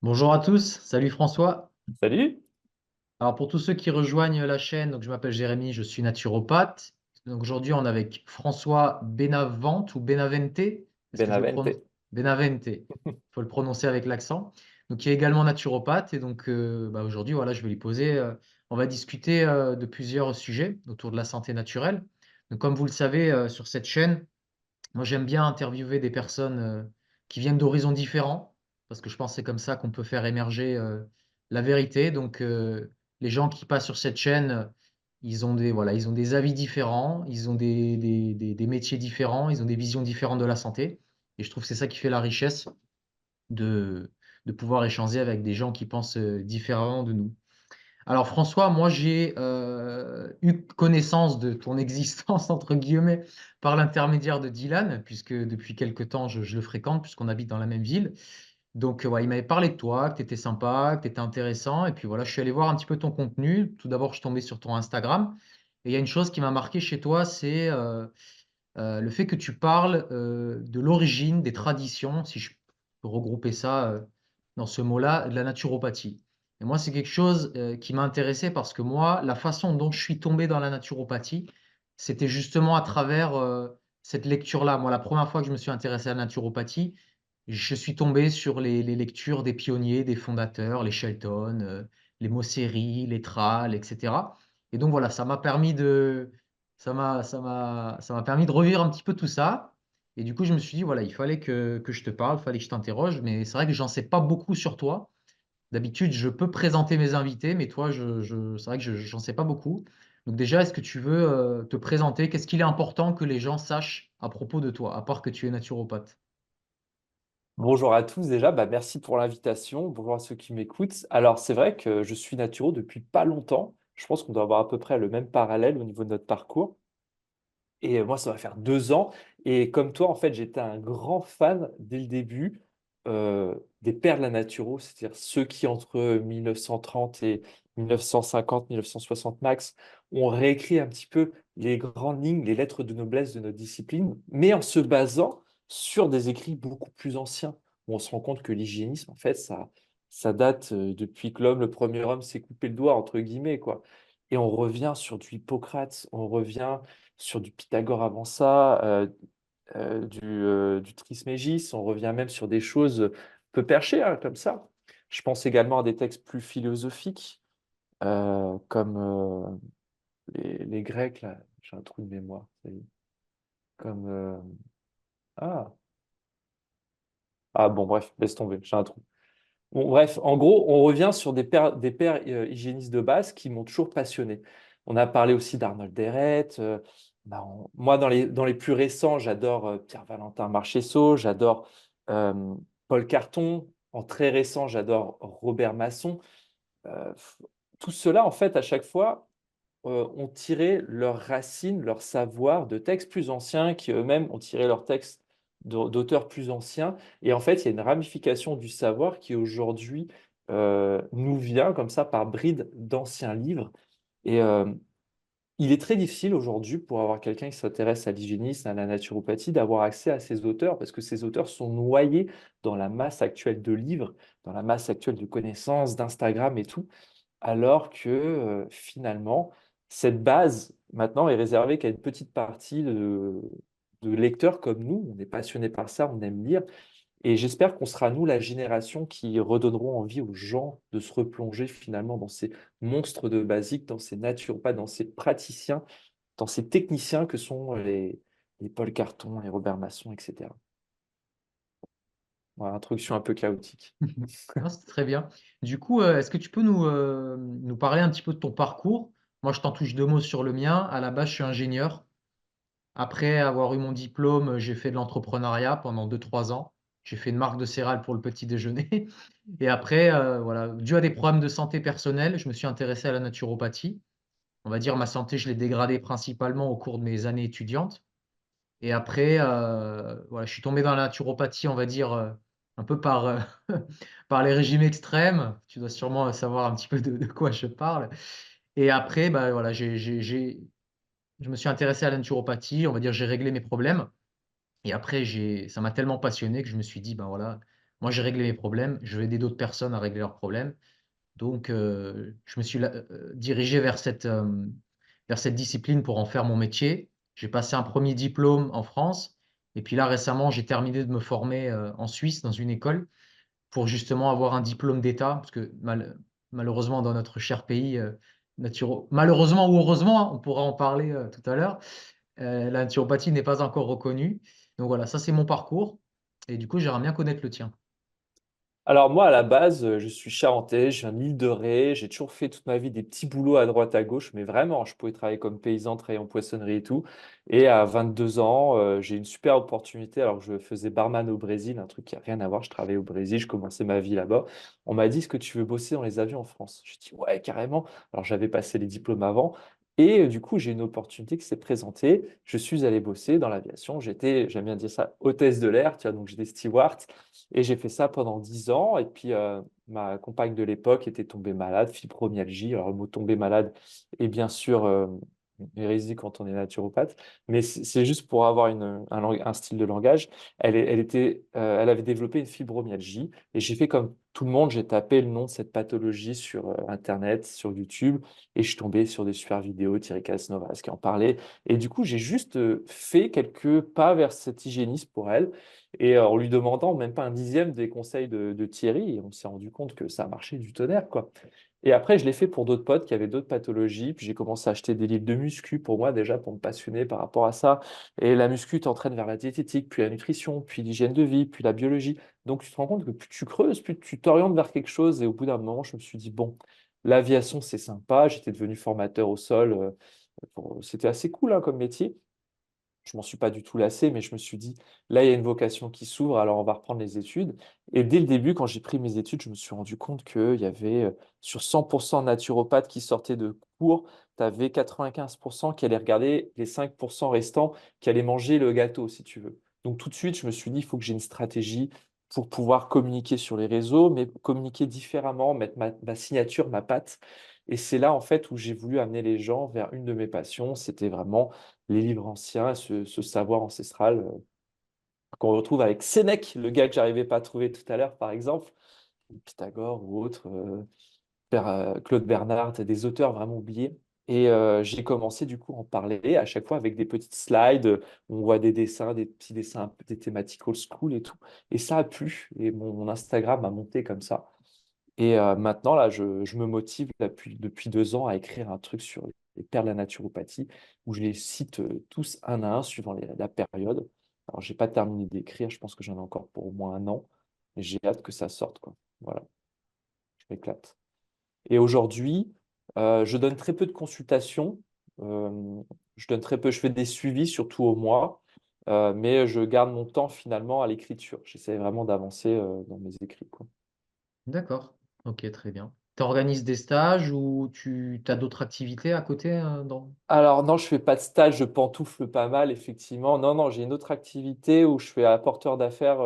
Bonjour à tous, salut François. Salut, Alors pour tous ceux qui rejoignent la chaîne, donc je m'appelle Jérémy, je suis naturopathe. Donc aujourd'hui on est avec François Benavente ou Benavente, est-ce que je le prononce? Benavente. Benavente, il faut le prononcer avec l'accent. Donc qui est également naturopathe et donc aujourd'hui voilà, je vais lui poser, on va discuter de plusieurs sujets autour de la santé naturelle. Donc comme vous le savez sur cette chaîne, moi, j'aime bien interviewer des personnes qui viennent d'horizons différents, parce que je pense que c'est comme ça qu'on peut faire émerger la vérité. Donc, les gens qui passent sur cette chaîne, voilà, ils ont des avis différents, ils ont des métiers différents, ils ont des visions différentes de la santé. Et je trouve que c'est ça qui fait la richesse de, de pouvoir échanger avec des gens qui pensent différemment de nous. Alors François, moi j'ai eu connaissance de ton existence, entre guillemets, par l'intermédiaire de Dylan, puisque depuis quelque temps je le fréquente, puisqu'on habite dans la même ville. Donc ouais, il m'avait parlé de toi, que tu étais sympa, que tu étais intéressant. Et puis voilà, je suis allé voir un petit peu ton contenu. Tout d'abord, je suis tombé sur ton Instagram. Et il y a une chose qui m'a marqué chez toi, c'est le fait que tu parles de l'origine, des traditions, si je peux regrouper ça dans ce mot-là, de la naturopathie. Et moi, c'est quelque chose qui m'a intéressé parce que moi, la façon dont je suis tombé dans la naturopathie, c'était justement à travers cette lecture-là. Moi, la première fois que je me suis intéressé à la naturopathie, je suis tombé sur les lectures des pionniers, des fondateurs, les Shelton, les Mosseri, les Thrall, etc. Et donc voilà, ça m'a permis de revivre un petit peu tout ça. Et du coup, je me suis dit, voilà, il fallait que je te parle, il fallait que je t'interroge. Mais c'est vrai que j'en sais pas beaucoup sur toi. D'habitude, je peux présenter mes invités, mais toi, c'est vrai que j'en sais pas beaucoup. Donc déjà, est-ce que tu veux te présenter? Qu'est-ce qu'il est important que les gens sachent à propos de toi, à part que tu es naturopathe? Bonjour à tous déjà, merci pour l'invitation. Bonjour à ceux qui m'écoutent. Alors c'est vrai que je suis naturo depuis pas longtemps. Je pense qu'on doit avoir à peu près le même parallèle au niveau de notre parcours. Et moi, ça va faire 2 ans. Et comme toi, en fait, j'étais un grand fan dès le début des pères de la naturo, c'est-à-dire ceux qui, entre 1930 et 1950, 1960 max, ont réécrit un petit peu les grandes lignes, les lettres de noblesse de notre discipline, mais en se basant sur des écrits beaucoup plus anciens, où on se rend compte que l'hygiénisme, en fait, ça date depuis que l'homme, le premier homme, s'est coupé le doigt, entre guillemets, quoi. Et on revient sur du Hippocrate, on revient sur du Pythagore avant ça, du Trismégis, on revient même sur des choses peu perchées, hein, comme ça. Je pense également à des textes plus philosophiques, comme les Grecs, là, j'ai un trou de mémoire, ça y est. Comme, ah, bon, bref, laisse tomber, j'ai un trou. Bon, bref, en gros, on revient sur des pères hygiénistes de base qui m'ont toujours passionné. On a parlé aussi d'Arnold Deret. Moi, dans les plus récents, j'adore Pierre-Valentin Marchesso, j'adore euh, Paul Carton. En très récent, j'adore Robert Masson. Euh, f- Tout cela, en fait, à chaque fois, ont tiré leurs racines, leur savoir de textes plus anciens, qui eux-mêmes ont tiré leurs textes d'auteurs plus anciens. Et en fait, il y a une ramification du savoir qui aujourd'hui nous vient comme ça par bribes d'anciens livres. Et il est très difficile aujourd'hui pour avoir quelqu'un qui s'intéresse à l'hygiénisme, à la naturopathie, d'avoir accès à ces auteurs parce que ces auteurs sont noyés dans la masse actuelle de livres, dans la masse actuelle de connaissances, d'Instagram et tout alors que finalement, cette base maintenant est réservée qu'à une petite partie de lecteurs comme nous. On est passionnés par ça, on aime lire. Et j'espère qu'on sera, nous, la génération qui redonneront envie aux gens de se replonger finalement dans ces monstres de basique, dans ces naturopathes, dans ces praticiens, dans ces techniciens que sont les Paul Carton, les Robert Masson, etc. Voilà, introduction un peu chaotique. Non, c'est très bien. Du coup, est-ce que tu peux nous parler un petit peu de ton parcours? Moi, je t'en touche deux mots sur le mien. À la base, je suis ingénieur. Après avoir eu mon diplôme, j'ai fait de l'entrepreneuriat pendant deux-trois ans. J'ai fait une marque de céréales pour le petit déjeuner. Et après, voilà, dû à des problèmes de santé personnelle, je me suis intéressé à la naturopathie. On va dire ma santé, je l'ai dégradée principalement au cours de mes années étudiantes. Et après, voilà, je suis tombé dans la naturopathie, on va dire, un peu par les régimes extrêmes. Tu dois sûrement savoir un petit peu de quoi je parle. Et après, bah, voilà, je me suis intéressé à la naturopathie, on va dire, j'ai réglé mes problèmes. Et après, ça m'a tellement passionné que je me suis dit, ben voilà, Moi, j'ai réglé mes problèmes, je vais aider d'autres personnes à régler leurs problèmes. Donc, je me suis dirigé vers cette discipline pour en faire mon métier. J'ai passé un premier diplôme en France. Et puis là, récemment, j'ai terminé de me former en Suisse dans une école pour justement avoir un diplôme d'État. Parce que malheureusement, dans notre cher pays, malheureusement ou heureusement, hein, on pourra en parler tout à l'heure, la naturopathie n'est pas encore reconnue. Donc voilà, ça c'est mon parcours. Et du coup, j'aimerais bien connaître le tien. Alors moi, à la base, je suis charentais, je viens de l'île de Ré, j'ai toujours fait toute ma vie des petits boulots à droite à gauche, mais vraiment, je pouvais travailler comme paysan, travailler en poissonnerie et tout. Et à 22 ans, j'ai eu une super opportunité alors que je faisais barman au Brésil, un truc qui n'a rien à voir, je travaillais au Brésil, je commençais ma vie là-bas. On m'a dit, est-ce que tu veux bosser dans les avions en France? J'ai dit, ouais, carrément. Alors j'avais passé les diplômes avant. Et du coup, j'ai une opportunité qui s'est présentée. Je suis allé bosser dans l'aviation. J'étais, j'aime bien dire ça, hôtesse de l'air, tu vois, donc j'étais steward. Et j'ai fait ça pendant 10 ans. Et puis, ma compagne de l'époque était tombée malade, fibromyalgie. Alors, le mot tomber malade est bien sûr une hérésie quand on est naturopathe, mais c'est juste pour avoir un style de langage. Elle avait développé une fibromyalgie. Et j'ai fait comme tout le monde, j'ai tapé le nom de cette pathologie sur Internet, sur YouTube, et je suis tombé sur des super vidéos, Thierry Casanova qui en parlait. Et du coup, j'ai juste fait quelques pas vers cet hygiénisme pour elle. Et en lui demandant même pas un dixième des conseils de Thierry, et on s'est rendu compte que ça marchait du tonnerre, quoi. Et après, je l'ai fait pour d'autres potes qui avaient d'autres pathologies. Puis j'ai commencé à acheter des livres de muscu pour moi, déjà, pour me passionner par rapport à ça. Et la muscu t'entraîne vers la diététique, puis la nutrition, puis l'hygiène de vie, puis la biologie. Donc tu te rends compte que plus tu creuses, plus tu t'orientes vers quelque chose. Et au bout d'un moment, je me suis dit, bon, l'aviation, c'est sympa. J'étais devenu formateur au sol. C'était assez cool, hein, comme métier. Je m'en suis pas du tout lassé, mais je me suis dit, là, il y a une vocation qui s'ouvre, alors on va reprendre les études. Et dès le début, quand j'ai pris mes études, je me suis rendu compte qu'il y avait sur 100% de naturopathes qui sortaient de cours, tu avais 95% qui allaient regarder les 5% restants qui allaient manger le gâteau, si tu veux. Donc tout de suite, je me suis dit, il faut que j'ai une stratégie pour pouvoir communiquer sur les réseaux, mais communiquer différemment, mettre ma signature, ma patte. Et c'est là, en fait, où j'ai voulu amener les gens vers une de mes passions. C'était vraiment les livres anciens, ce savoir ancestral qu'on retrouve avec Sénèque, le gars que j'arrivais pas à trouver tout à l'heure, par exemple, ou Pythagore ou autre, Claude Bernard, des auteurs vraiment oubliés. Et j'ai commencé du coup à en parler à chaque fois avec des petites slides où on voit des dessins, des petits dessins, des thématiques old school et tout. Et ça a plu. Et mon Instagram a monté comme ça. Et maintenant, là, je me motive depuis 2 ans à écrire un truc sur les pères de la naturopathie, où je les cite tous un à un suivant la période. Alors, j'ai pas terminé d'écrire, je pense que j'en ai encore pour au moins un an, mais j'ai hâte que ça sorte, quoi. Voilà, je m'éclate. Et aujourd'hui, je donne très peu de consultations. Je donne très peu, je fais des suivis, surtout au mois, mais je garde mon temps finalement à l'écriture. J'essaie vraiment d'avancer dans mes écrits, quoi. D'accord. Ok, très bien. Tu organises des stages ou tu as d'autres activités à côté Alors non, je fais pas de stage, je pantoufle pas mal, effectivement. Non, non, j'ai une autre activité où je fais apporteur d'affaires,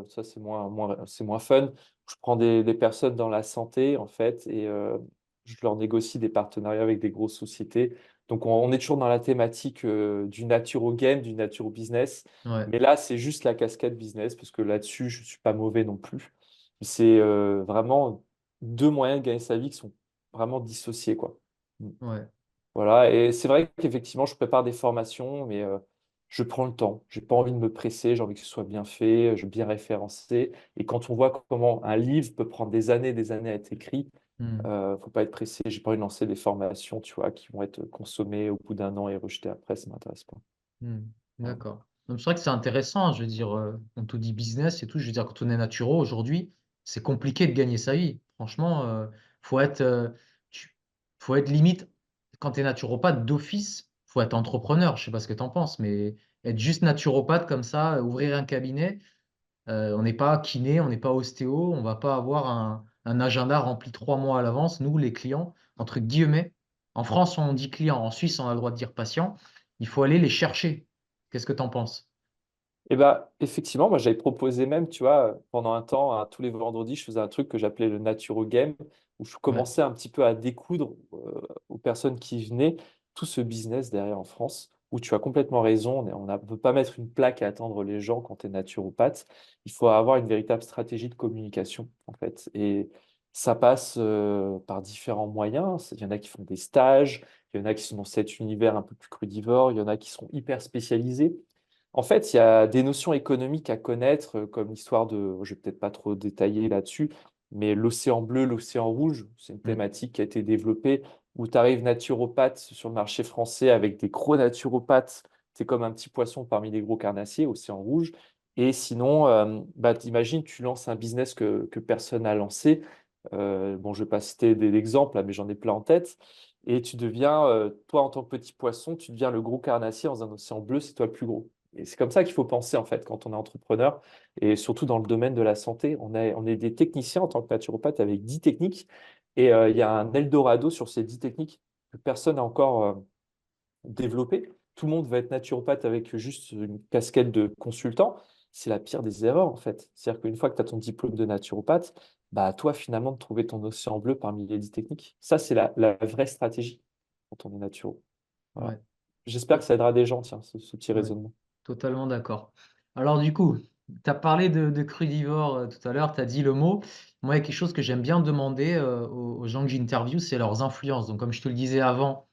ça c'est moins fun. Je prends des personnes dans la santé, en fait, et je leur négocie des partenariats avec des grosses sociétés. Donc on est toujours dans la thématique du naturo game, du naturo business. Ouais, Mais là, c'est juste la casquette business, parce que là-dessus, je suis pas mauvais non plus. C'est vraiment deux moyens de gagner sa vie qui sont vraiment dissociés, quoi. ouais. Voilà, et c'est vrai qu'effectivement, je prépare des formations, mais je prends le temps. J'ai pas envie de me presser, j'ai envie que ce soit bien fait, bien référencé. Et quand on voit comment un livre peut prendre des années à être écrit, Hmm, faut pas être pressé. J'ai pas envie de lancer des formations, tu vois, qui vont être consommées au bout d'un an et rejetées après, ça m'intéresse pas. hmm. Voilà. D'accord. Donc, c'est vrai que c'est intéressant, je veux dire, on te dit business et tout, je veux dire, quand on est naturo aujourd'hui, c'est compliqué de gagner sa vie. Franchement, faut être, faut être limite, quand tu es naturopathe d'office, faut être entrepreneur. Je sais pas ce que tu en penses, mais être juste naturopathe comme ça, ouvrir un cabinet, on n'est pas kiné, on n'est pas ostéo, on va pas avoir un agenda rempli 3 mois à l'avance. Nous, les clients, entre guillemets, en France, on dit client, en Suisse, on a le droit de dire patient. Il faut aller les chercher. Qu'est-ce que tu en penses? Et bah, effectivement, moi j'avais proposé même, tu vois, pendant un temps, tous les vendredis, je faisais un truc que j'appelais le Naturo Game, où je Ouais, commençais un petit peu à découdre aux personnes qui venaient tout ce business derrière en France. où tu as complètement raison. On ne peut pas mettre une plaque et attendre les gens quand tu es naturopathe. Il faut avoir une véritable stratégie de communication, en fait. Et ça passe par différents moyens. Il y en a qui font des stages, il y en a qui sont dans cet univers un peu plus crudivore, il y en a qui sont hyper spécialisés. En fait, il y a des notions économiques à connaître, comme l'histoire de, je vais peut-être pas trop détailler là-dessus, mais l'océan bleu, l'océan rouge, c'est une Mm. thématique qui a été développée où tu arrives naturopathe sur le marché français avec des gros naturopathes. Tu es comme un petit poisson parmi les gros carnassiers, océan rouge. Et sinon, bah, t'imagines, tu lances un business que personne n'a lancé. Bon, je ne vais pas citer d'exemples, là, mais j'en ai plein en tête. Et tu deviens, toi, en tant que petit poisson, tu deviens le gros carnassier dans un océan bleu, c'est toi le plus gros. Et c'est comme ça qu'il faut penser, en fait, quand on est entrepreneur, et surtout dans le domaine de la santé. On est des techniciens en tant que naturopathe avec 10 techniques, et il y a un Eldorado sur ces 10 techniques que personne n'a encore développé. Tout le monde va être naturopathe avec juste une casquette de consultant. C'est la pire des erreurs, en fait. C'est-à-dire qu'une fois que tu as ton diplôme de naturopathe, bah, à toi, finalement, de trouver ton océan bleu parmi les 10 techniques. Ça, c'est la vraie stratégie quand on est naturo. Voilà. Ouais. J'espère que ça aidera des gens, tiens, ce petit Ouais, raisonnement. totalement d'accord. Alors du coup, tu as parlé de crudivore tout à l'heure, tu as dit le mot. Moi, il y a quelque chose que j'aime bien demander aux gens que j'interviewe, c'est leurs influences. Donc comme je te le disais avant,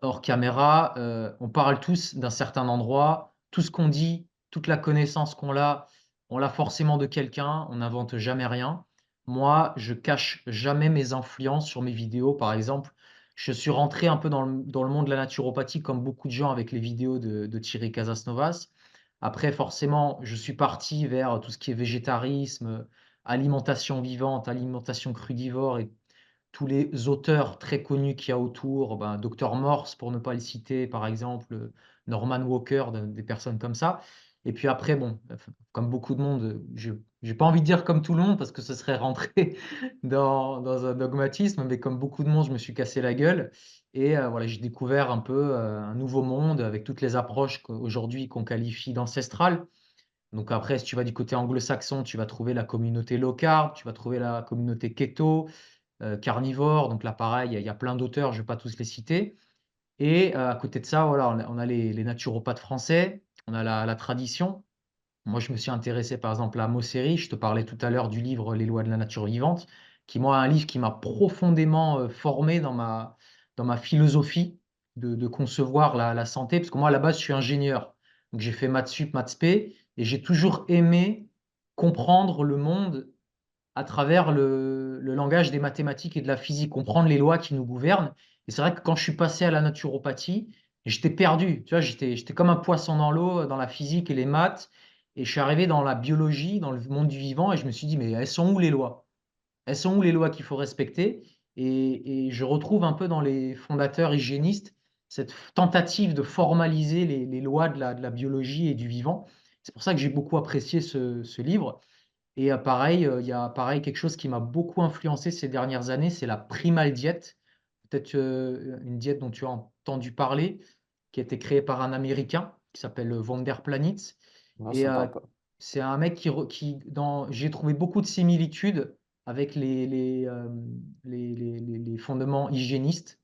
hors caméra, on parle tous d'un certain endroit. Tout ce qu'on dit, toute la connaissance on l'a forcément de quelqu'un, on n'invente jamais rien. Moi, je cache jamais mes influences sur mes vidéos, par exemple. Je suis rentré un peu dans le monde de la naturopathie, comme beaucoup de gens avec les vidéos de Thierry Casasnovas. Après, forcément, je suis parti vers tout ce qui est végétarisme, alimentation vivante, alimentation crudivore et tous les auteurs très connus qu'il y a autour, ben, Dr Morse pour ne pas le citer, par exemple, Norman Walker, des personnes comme ça. Et puis après, bon, comme beaucoup de monde, je n'ai pas envie de dire comme tout le monde parce que ce serait rentrer dans un dogmatisme, mais comme beaucoup de monde, je me suis cassé la gueule. Et voilà, j'ai découvert un peu un nouveau monde avec toutes les approches aujourd'hui qu'on qualifie d'ancestrales. Donc après, si tu vas du côté anglo-saxon, tu vas trouver la communauté low carb, tu vas trouver la communauté keto, carnivore. Donc là, pareil, il y a plein d'auteurs, je ne vais pas tous les citer. Et à côté de ça, voilà, on a les naturopathes français, on a la tradition. Moi, je me suis intéressé par exemple à Mosseri. Je te parlais tout à l'heure du livre Les lois de la nature vivante, qui moi, est un livre qui m'a profondément formé dans ma philosophie de concevoir la santé. Parce que moi, à la base, je suis ingénieur. Donc j'ai fait maths sup, maths spé, et j'ai toujours aimé comprendre le monde à travers le langage des mathématiques et de la physique, comprendre les lois qui nous gouvernent. Et c'est vrai que quand je suis passé à la naturopathie, j'étais perdu. Tu vois, j'étais comme un poisson dans l'eau, dans la physique et les maths. Et je suis arrivé dans la biologie, dans le monde du vivant, et je me suis dit, mais elles sont où les lois? Elles sont où les lois qu'il faut respecter? Et je retrouve un peu dans les fondateurs hygiénistes cette tentative de formaliser les lois de la biologie et du vivant. C'est pour ça que j'ai beaucoup apprécié ce livre. Et pareil, il y a pareil quelque chose qui m'a beaucoup influencé ces dernières années, c'est la Primal Diet. Peut-être une diète dont tu as entendu parler, qui a été créée par un Américain qui s'appelle Von der Planitz. Non, Et ça me parle pas. c'est un mec j'ai trouvé beaucoup de similitudes avec les fondements hygiénistes,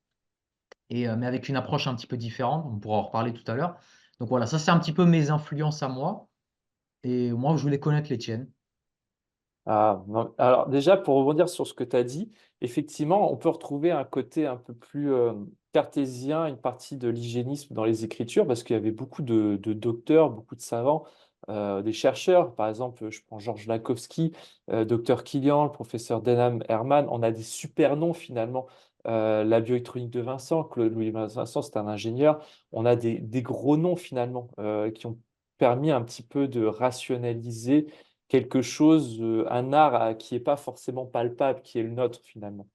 mais avec une approche un petit peu différente. On pourra en reparler tout à l'heure. Donc voilà, ça c'est un petit peu mes influences à moi. Et moi, je voulais connaître les tiennes. Ah, non. Alors déjà, pour rebondir sur ce que tu as dit, effectivement, on peut retrouver un côté un peu plus cartésien, une partie de l'hygiénisme dans les écritures, parce qu'il y avait beaucoup de docteurs, beaucoup de savants, des chercheurs. Par exemple, je prends Georges Lakhovsky, docteur Kilian, le professeur Denham Herman. On a des super noms finalement. La bioélectronique de Vincent, Claude Louis Vincent, c'est un ingénieur. On a des gros noms finalement qui ont permis un petit peu de rationaliser quelque chose, un art qui n'est pas forcément palpable, qui est le nôtre finalement.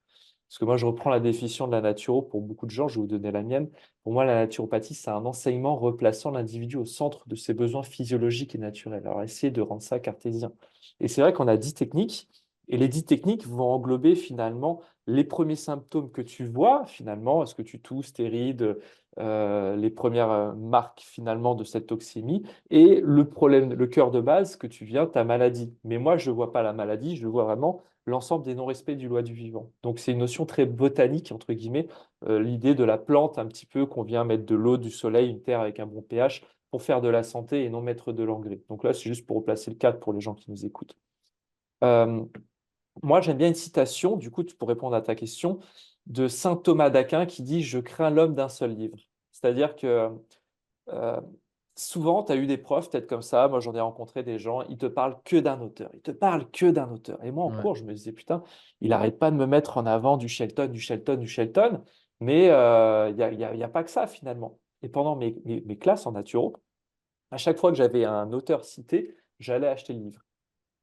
Parce que moi, je reprends la définition de la naturo pour beaucoup de gens, je vais vous donner la mienne. Pour moi, la naturopathie, c'est un enseignement replaçant l'individu au centre de ses besoins physiologiques et naturels. Alors, essayez de rendre ça cartésien. Et c'est vrai qu'on a 10 techniques. Et les 10 techniques vont englober finalement les premiers symptômes que tu vois, finalement, est-ce que tu tousses, tes rides, les premières marques finalement de cette toxémie, et le problème, le cœur de base que tu viens, ta maladie. Mais moi, je ne vois pas la maladie, je vois vraiment l'ensemble des non-respects du loi du vivant. Donc c'est une notion très botanique, entre guillemets, l'idée de la plante un petit peu qu'on vient mettre de l'eau, du soleil, une terre avec un bon pH pour faire de la santé et non mettre de l'engrais. Donc là, c'est juste pour replacer le cadre pour les gens qui nous écoutent. Euh, Moi, j'aime bien une citation, du coup, pour répondre à ta question, de saint Thomas d'Aquin qui dit: «Je crains l'homme d'un seul livre». C'est-à-dire que euh, souvent, tu as eu des profs peut-être comme ça. Moi, j'en ai rencontré des gens, ils te parlent que d'un auteur. Ils te parlent que d'un auteur. Et moi, en Ouais. cours, je me disais, putain, il n'arrête pas de me mettre en avant du Shelton, du Shelton, du Shelton. Mais il y a pas que ça, finalement. Et pendant mes classes en naturo, à chaque fois que j'avais un auteur cité, j'allais acheter le livre.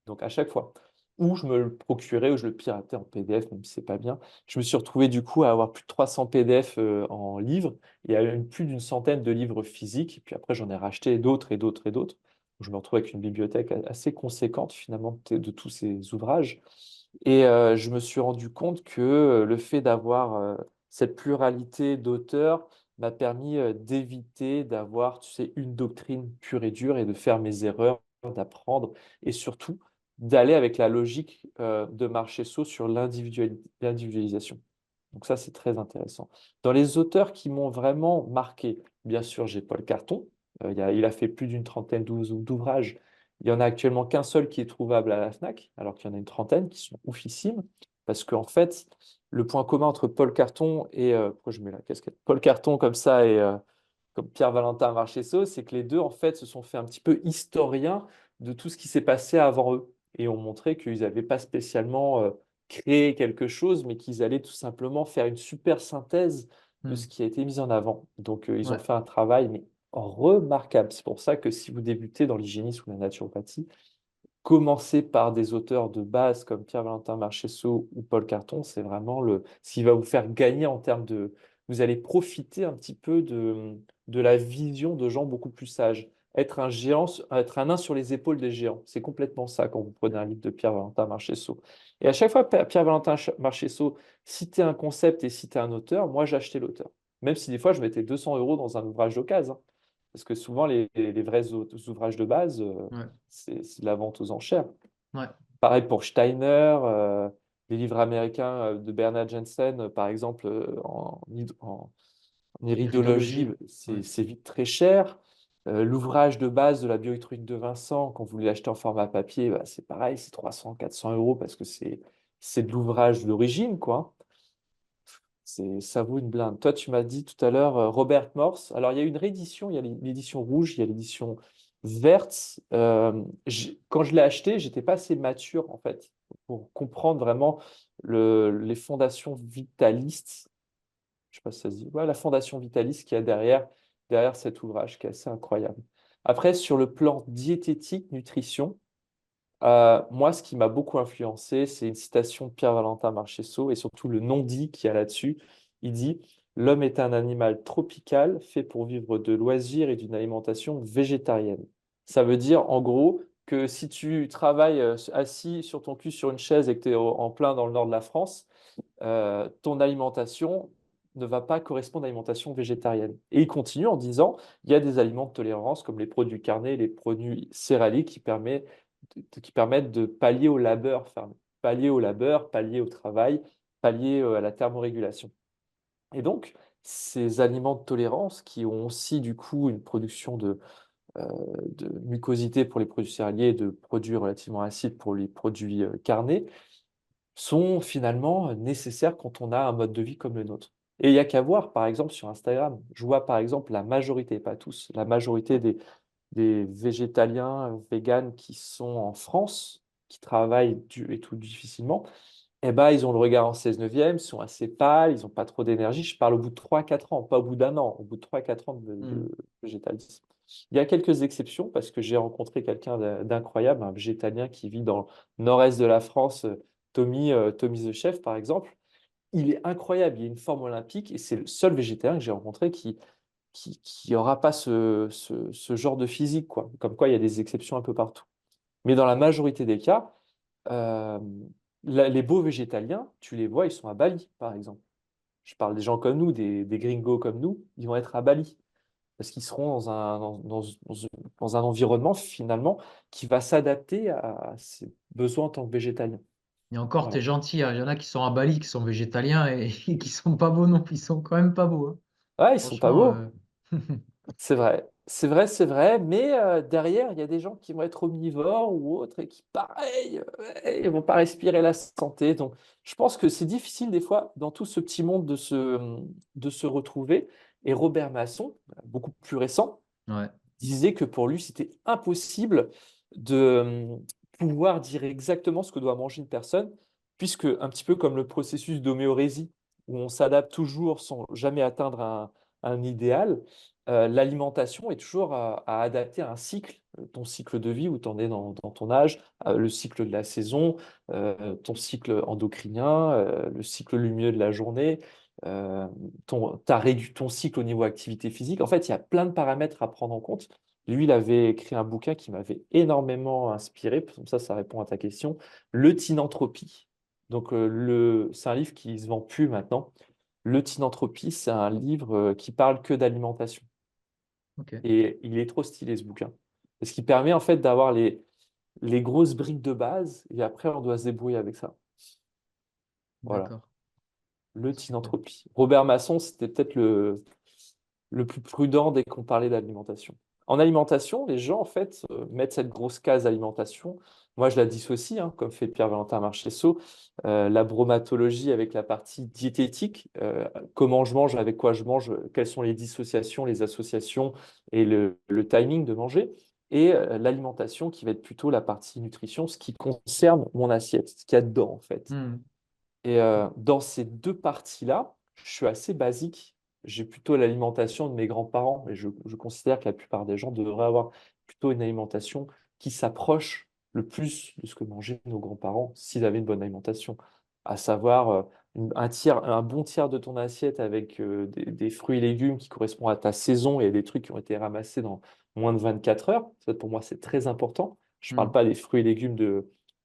Donc à chaque fois. Ou je me le procurais ou je le piratais en PDF, même si c'est pas bien. Je me suis retrouvé du coup à avoir plus de 300 PDF en livres et à plus d'une centaine de livres physiques. Et puis après, j'en ai racheté d'autres et d'autres et d'autres. Je me retrouve avec une bibliothèque assez conséquente finalement de tous ces ouvrages. Et je me suis rendu compte que le fait d'avoir cette pluralité d'auteurs m'a permis d'éviter d'avoir, tu sais, une doctrine pure et dure et de faire mes erreurs, d'apprendre et surtout d'aller avec la logique de Marchesso sur l'individualisation. Donc ça, c'est très intéressant. Dans les auteurs qui m'ont vraiment marqué, bien sûr, j'ai Paul Carton. Il a fait plus d'une trentaine d'ouvrages. Il y en a actuellement qu'un seul qui est trouvable à la FNAC, alors qu'il y en a une trentaine qui sont oufissimes. Parce qu'en fait, le point commun entre Paul Carton et pourquoi je mets la casquette? Paul Carton comme ça et comme Pierre-Valentin Marchesso, c'est que les deux, en fait, se sont fait un petit peu historiens de tout ce qui s'est passé avant eux et ont montré qu'ils n'avaient pas spécialement créé quelque chose, mais qu'ils allaient tout simplement faire une super synthèse de ce Mm. qui a été mis en avant. Donc, ils ont Ouais. fait un travail mais remarquable. C'est pour ça que si vous débutez dans l'hygiénisme ou la naturopathie, commencer par des auteurs de base comme Pierre-Valentin Marchesso ou Paul Carton, c'est vraiment ce qui va vous faire gagner en termes de... Vous allez profiter un petit peu de la vision de gens beaucoup plus sages. Être un géant, être un nain sur les épaules des géants. C'est complètement ça quand vous prenez un livre de Pierre-Valentin Marchesso. Et à chaque fois, Pierre-Valentin Marchesso citait un concept et citait un auteur, moi j'achetais l'auteur. Même si des fois je mettais 200 euros dans un ouvrage d'occasion, hein. Parce que souvent, les vrais ouvrages de base, Ouais. c'est de la vente aux enchères. Ouais. Pareil pour Steiner, les livres américains de Bernard Jensen, par exemple, en iridologie, Iridologie. Ouais. c'est vite très cher. L'ouvrage de base de la bioélectronique de Vincent, quand vous voulez l'acheter en format papier, bah, c'est pareil, c'est 300, 400 euros parce que c'est de l'ouvrage d'origine, quoi. Ça vaut une blinde. Toi, tu m'as dit tout à l'heure Robert Morse. Alors, il y a une réédition, il y a l'édition rouge, il y a l'édition verte. Quand je l'ai acheté, j'étais pas assez mature, en fait, pour comprendre vraiment les fondations vitalistes. Je sais pas si ça se dit. Ouais, la fondation vitaliste qu'il y a derrière cet ouvrage, qui est assez incroyable. Après, sur le plan diététique, nutrition, moi, ce qui m'a beaucoup influencé, c'est une citation de Pierre-Valentin Marchesso et surtout le non-dit qu'il y a là-dessus. Il dit: «L'homme est un animal tropical fait pour vivre de loisirs et d'une alimentation végétarienne». Ça veut dire, en gros, que si tu travailles assis sur ton cul sur une chaise et que tu es en plein dans le nord de la France, ton alimentation ne va pas correspondre à l'alimentation végétarienne. Et il continue en disant: «Il y a des aliments de tolérance comme les produits carnés, les produits céréaliers qui permettent de pallier au labeur, pallier au travail, pallier à la thermorégulation. Et donc, ces aliments de tolérance qui ont aussi du coup une production de mucosité pour les produits céréaliers et de produits relativement acides pour les produits carnés, sont finalement nécessaires quand on a un mode de vie comme le nôtre. Et il n'y a qu'à voir, par exemple, sur Instagram. Je vois, par exemple, la majorité, pas tous, la majorité des végétaliens, véganes qui sont en France, qui travaillent et tout difficilement, eh ben, ils ont le regard en 16 neuvième, ils sont assez pâles, ils n'ont pas trop d'énergie. Je parle au bout de 3 4 ans, pas au bout d'un an, au bout de 3 4 ans Mm. de végétalisme. Il y a quelques exceptions parce que j'ai rencontré quelqu'un d'incroyable, un végétalien qui vit dans le nord-est de la France, Tommy the Chef, par exemple. Il est incroyable, il a une forme olympique et c'est le seul végétarien que j'ai rencontré qui aura pas ce genre de physique, quoi. Comme quoi, il y a des exceptions un peu partout. Mais dans la majorité des cas, euh, Les beaux végétaliens, tu les vois, ils sont à Bali, par exemple. Je parle des gens comme nous, des gringos comme nous, ils vont être à Bali parce qu'ils seront dans un environnement finalement qui va s'adapter à ses besoins en tant que végétalien. Et encore, t'es Voilà. gentil, hein. Il y en a qui sont à Bali, qui sont végétaliens et, et qui sont pas beaux non plus. Ils sont quand même pas beaux, hein. Ouais, ils sont pas Franchement, beaux. C'est vrai, c'est vrai, c'est vrai, mais derrière, il y a des gens qui vont être omnivores ou autres et qui, pareil, ouais, ils vont pas respirer la santé. Donc, je pense que c'est difficile des fois dans tout ce petit monde de se retrouver. Et Robert Masson, beaucoup plus récent, ouais. disait que pour lui, c'était impossible de pouvoir dire exactement ce que doit manger une personne, puisque un petit peu comme le processus d'homéorésie, où on s'adapte toujours sans jamais atteindre un idéal, l'alimentation est toujours à adapter à un cycle, ton cycle de vie où tu en es dans ton âge, le cycle de la saison, ton cycle endocrinien, le cycle lumineux de la journée, euh, ton cycle au niveau activité physique. En fait, il y a plein de paramètres à prendre en compte. Lui, il avait écrit un bouquin qui m'avait énormément inspiré, comme ça répond à ta question, Le Thinanthropie. Donc, c'est un livre qui ne se vend plus maintenant. Le Thinanthropie, c'est un livre qui parle que d'alimentation. Ok, Et il est trop stylé, ce bouquin. Parce qu'il permet en fait d'avoir les grosses briques de base, et après, on doit se débrouiller avec ça. Voilà, d'accord. le Super. Thinanthropie. Robert Masson, c'était peut-être le plus prudent dès qu'on parlait d'alimentation. En alimentation, les gens, en fait, mettent cette grosse case alimentation. Moi, je la dissocie, hein, comme fait Pierre-Valentin Marchessault. La bromatologie avec la partie diététique, comment je mange, avec quoi je mange, quelles sont les dissociations, les associations et le timing de manger. Et l'alimentation qui va être plutôt la partie nutrition, ce qui concerne mon assiette, ce qu'il y a dedans, en fait. Hmm. Et dans ces deux parties-là, je suis assez basique. J'ai plutôt l'alimentation de mes grands-parents et je considère que la plupart des gens devraient avoir plutôt une alimentation qui s'approche le plus de ce que mangeaient nos grands-parents s'ils avaient une bonne alimentation. À savoir un bon tiers de ton assiette avec des fruits et légumes qui correspondent à ta saison et des trucs qui ont été ramassés dans moins de 24 heures. Ça, pour moi, c'est très important. Je ne parle Hmm. pas des fruits et légumes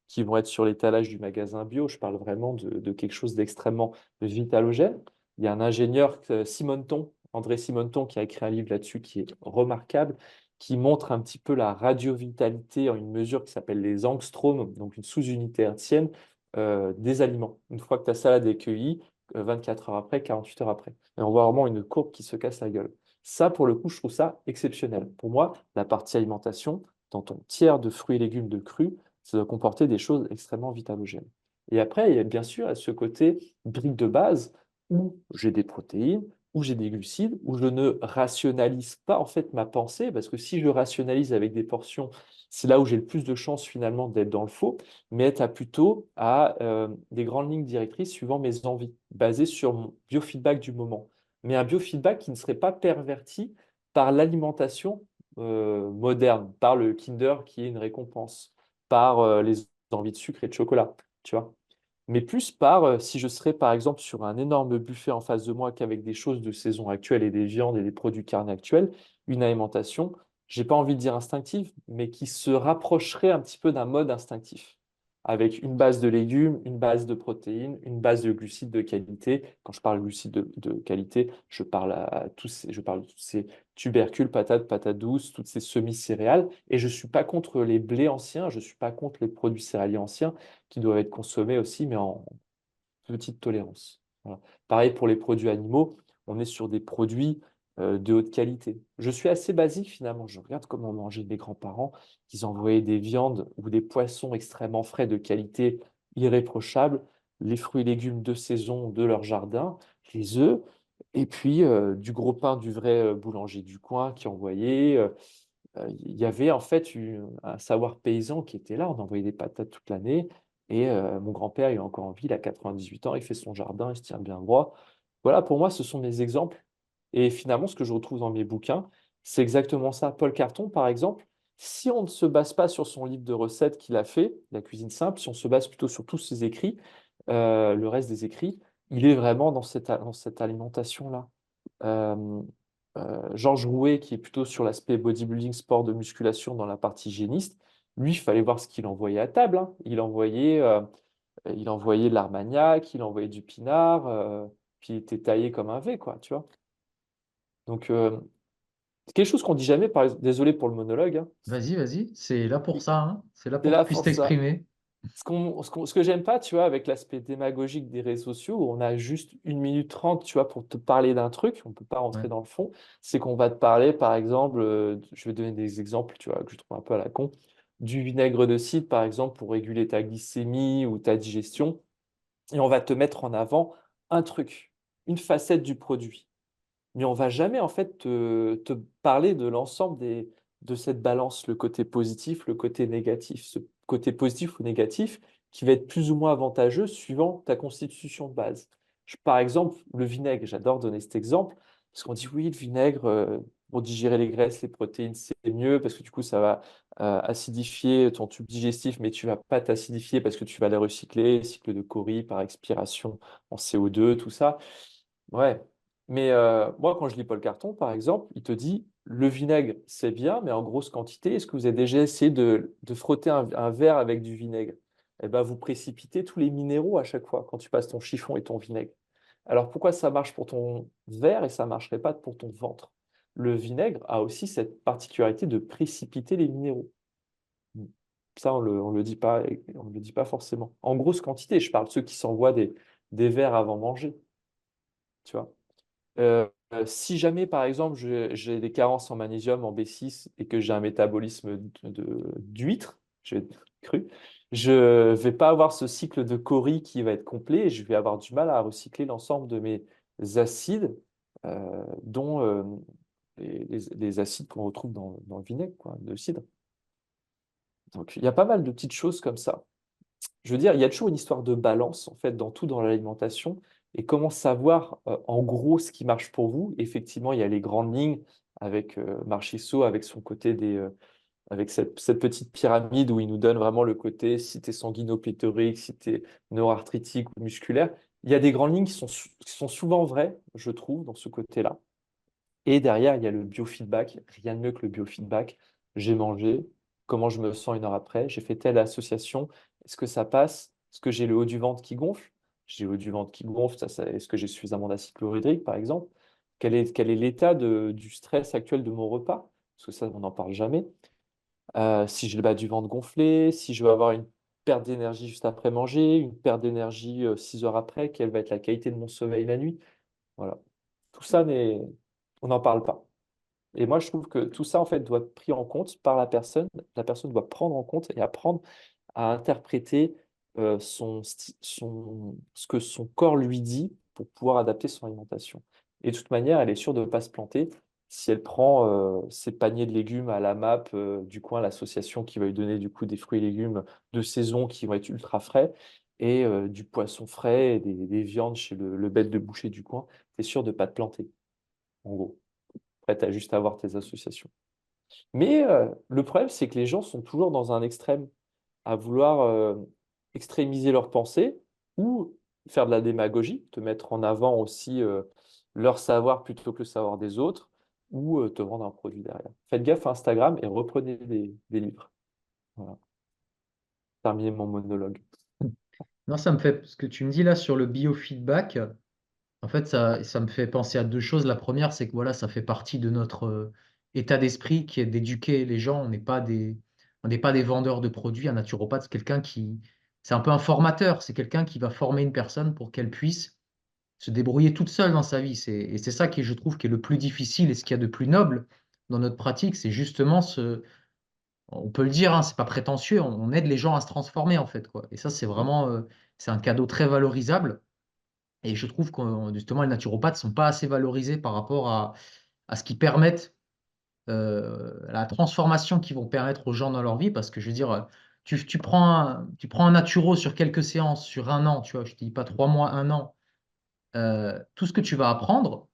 qui vont être sur l'étalage du magasin bio. Je parle vraiment de quelque chose d'extrêmement vitalogène. Il y a un ingénieur, Simonton, André Simonton, qui a écrit un livre là-dessus qui est remarquable, qui montre un petit peu la radiovitalité en une mesure qui s'appelle les angstroms, donc une sous-unité hertzienne des aliments. Une fois que ta salade est cueillie, 24 heures après, 48 heures après. Et on voit vraiment une courbe qui se casse la gueule. Ça, pour le coup, je trouve ça exceptionnel. Pour moi, la partie alimentation, dans ton tiers de fruits et légumes de cru, ça doit comporter des choses extrêmement vitalogènes. Et après, il y a bien sûr à ce côté brique de base où j'ai des protéines, où j'ai des glucides, où je ne rationalise pas en fait ma pensée, parce que si je rationalise avec des portions, c'est là où j'ai le plus de chances finalement d'être dans le faux, mais être plutôt à des grandes lignes directrices suivant mes envies, basées sur mon biofeedback du moment. Mais un biofeedback qui ne serait pas perverti par l'alimentation moderne, par le Kinder qui est une récompense par les envies de sucre et de chocolat, tu vois. Mais plus par, si je serais par exemple sur un énorme buffet en face de moi qu'avec des choses de saison actuelle et des viandes et des produits carnés actuels, une alimentation, j'ai pas envie de dire instinctive, mais qui se rapprocherait un petit peu d'un mode instinctif, avec une base de légumes, une base de protéines, une base de glucides de qualité. Quand je parle de glucides de qualité, je parle de tous ces tubercules, patates, patates douces, toutes ces semi-céréales. Et je ne suis pas contre les blés anciens, je ne suis pas contre les produits céréaliers anciens qui doivent être consommés aussi, mais en petite tolérance. Voilà. Pareil pour les produits animaux, on est sur des produits de haute qualité. Je suis assez basique finalement. Je regarde comment mangeaient mes grands-parents. Ils envoyaient des viandes ou des poissons extrêmement frais de qualité irréprochable, les fruits et légumes de saison de leur jardin, les œufs, et puis du gros pain du vrai boulanger du coin qui envoyait. Il y avait en fait un savoir paysan qui était là. On envoyait des patates toute l'année. Et mon grand-père, il est encore en vie, il a 98 ans, il fait son jardin, il se tient bien droit. Voilà, pour moi, ce sont mes exemples. Et finalement, ce que je retrouve dans mes bouquins, c'est exactement ça. Paul Carton, par exemple, si on ne se base pas sur son livre de recettes qu'il a fait, La cuisine simple, si on se base plutôt sur tous ses écrits, le reste des écrits, il est vraiment dans cette alimentation-là. Euh, Georges Rouet, qui est plutôt sur l'aspect bodybuilding, sport de musculation dans la partie hygiéniste, lui, il fallait voir ce qu'il envoyait à table, hein. Il envoyait Il envoyait de l'Armagnac, il envoyait du Pinard, puis il était taillé comme un V, quoi, tu vois. Donc, c'est quelque chose qu'on dit jamais, désolé pour le monologue, hein. Vas-y, vas-y, c'est là pour ça, hein. C'est là C'est pour que là tu puisses pour ça. t'exprimer. Ce que j'aime pas, tu vois, avec l'aspect démagogique des réseaux sociaux, où on a juste 1 minute 30, tu vois, pour te parler d'un truc, on peut pas rentrer Ouais, dans le fond, c'est qu'on va te parler, par exemple, je vais donner des exemples, tu vois, que je trouve un peu à la con, du vinaigre de cidre, par exemple, pour réguler ta glycémie ou ta digestion, et on va te mettre en avant un truc, une facette du produit. Mais on va jamais en fait te parler de l'ensemble de cette balance, le côté positif, le côté négatif. Ce côté positif ou négatif qui va être plus ou moins avantageux suivant ta constitution de base. Par exemple, le vinaigre, j'adore donner cet exemple, parce qu'on dit oui, le vinaigre, pour digérer les graisses, les protéines, c'est mieux, parce que du coup, ça va acidifier ton tube digestif, mais tu vas pas t'acidifier parce que tu vas les recycler, cycle de Cori par expiration en CO2, tout ça. Ouais, mais moi, quand je lis Paul Carton, par exemple, il te dit, le vinaigre, c'est bien, mais en grosse quantité. Est-ce que vous avez déjà essayé de frotter un verre avec du vinaigre? Eh ben, vous précipitez tous les minéraux à chaque fois quand tu passes ton chiffon et ton vinaigre. Alors pourquoi ça marche pour ton verre et ça ne marcherait pas pour ton ventre? Le vinaigre a aussi cette particularité de précipiter les minéraux. Ça, on le dit pas forcément. En grosse quantité, je parle de ceux qui s'envoient des verres avant manger, tu vois. Si jamais, par exemple, j'ai des carences en magnésium, en B6 et que j'ai un métabolisme d'huître, j'ai cru, je vais pas avoir ce cycle de Cori qui va être complet et je vais avoir du mal à recycler l'ensemble de mes acides, dont les acides qu'on retrouve dans le vinaigre, quoi, de cidre. Donc, il y a pas mal de petites choses comme ça. Je veux dire, il y a toujours une histoire de balance, en fait, dans tout dans l'alimentation. Et comment savoir, en gros, ce qui marche pour vous? Effectivement, il y a les grandes lignes avec Marchisso, avec son côté avec cette petite pyramide où il nous donne vraiment le côté si tu es sanguinopléthorique, si tu es neuroarthritique ou musculaire. Il y a des grandes lignes qui sont souvent vraies, je trouve, dans ce côté-là. Et derrière, il y a le biofeedback. Rien de mieux que le biofeedback. J'ai mangé, comment je me sens 1 heure après, j'ai fait telle association, est-ce que ça passe? Est-ce que j'ai le haut du ventre qui gonfle? J'ai le haut du ventre qui gonfle, est-ce que j'ai suffisamment d'acide chlorhydrique, par exemple? Quel est l'état du stress actuel de mon repas? Parce que ça, on n'en parle jamais. Si j'ai le bas du ventre gonflé, si je veux avoir une perte d'énergie juste après manger, une perte d'énergie 6 heures après, quelle va être la qualité de mon sommeil la nuit? Voilà. Tout ça, on n'en parle pas. Et moi, je trouve que tout ça, en fait, doit être pris en compte par la personne. La personne doit prendre en compte et apprendre à interpréter ce que son corps lui dit pour pouvoir adapter son alimentation. Et de toute manière, elle est sûre de ne pas se planter si elle prend ses paniers de légumes à la MAP du coin, l'association qui va lui donner du coup des fruits et légumes de saison qui vont être ultra frais, et du poisson frais et des viandes chez le bête de boucher du coin. Tu es sûr de ne pas te planter, en gros. Après, tu as juste à avoir tes associations. Mais le problème, c'est que les gens sont toujours dans un extrême, à vouloir extrémiser leurs pensées ou faire de la démagogie, te mettre en avant aussi leur savoir plutôt que le savoir des autres, ou te vendre un produit derrière. Faites gaffe à Instagram et reprenez des livres. Voilà, terminer mon monologue. Non, ça me fait, ce que tu me dis là sur le biofeedback, en fait, ça me fait penser à deux choses. La première, c'est que voilà, ça fait partie de notre état d'esprit qui est d'éduquer les gens. On n'est pas des vendeurs de produits. Un naturopathe, c'est un peu un formateur. C'est quelqu'un qui va former une personne pour qu'elle puisse se débrouiller toute seule dans sa vie. Et c'est ça qui, je trouve, qui est le plus difficile et ce qu'il y a de plus noble dans notre pratique, c'est justement on peut le dire, hein, c'est pas prétentieux, on aide les gens à se transformer en fait, quoi. Et ça, c'est Mm. vraiment, c'est un cadeau très valorisable. Et je trouve que justement, les naturopathes sont pas assez valorisés par rapport à ce qu'ils permettent, la transformation qu'ils vont permettre aux gens dans leur vie. Parce que je veux dire, tu prends un naturo sur quelques séances, sur un an, tu vois, je te dis pas 3 mois, un an, tout ce que tu vas apprendre,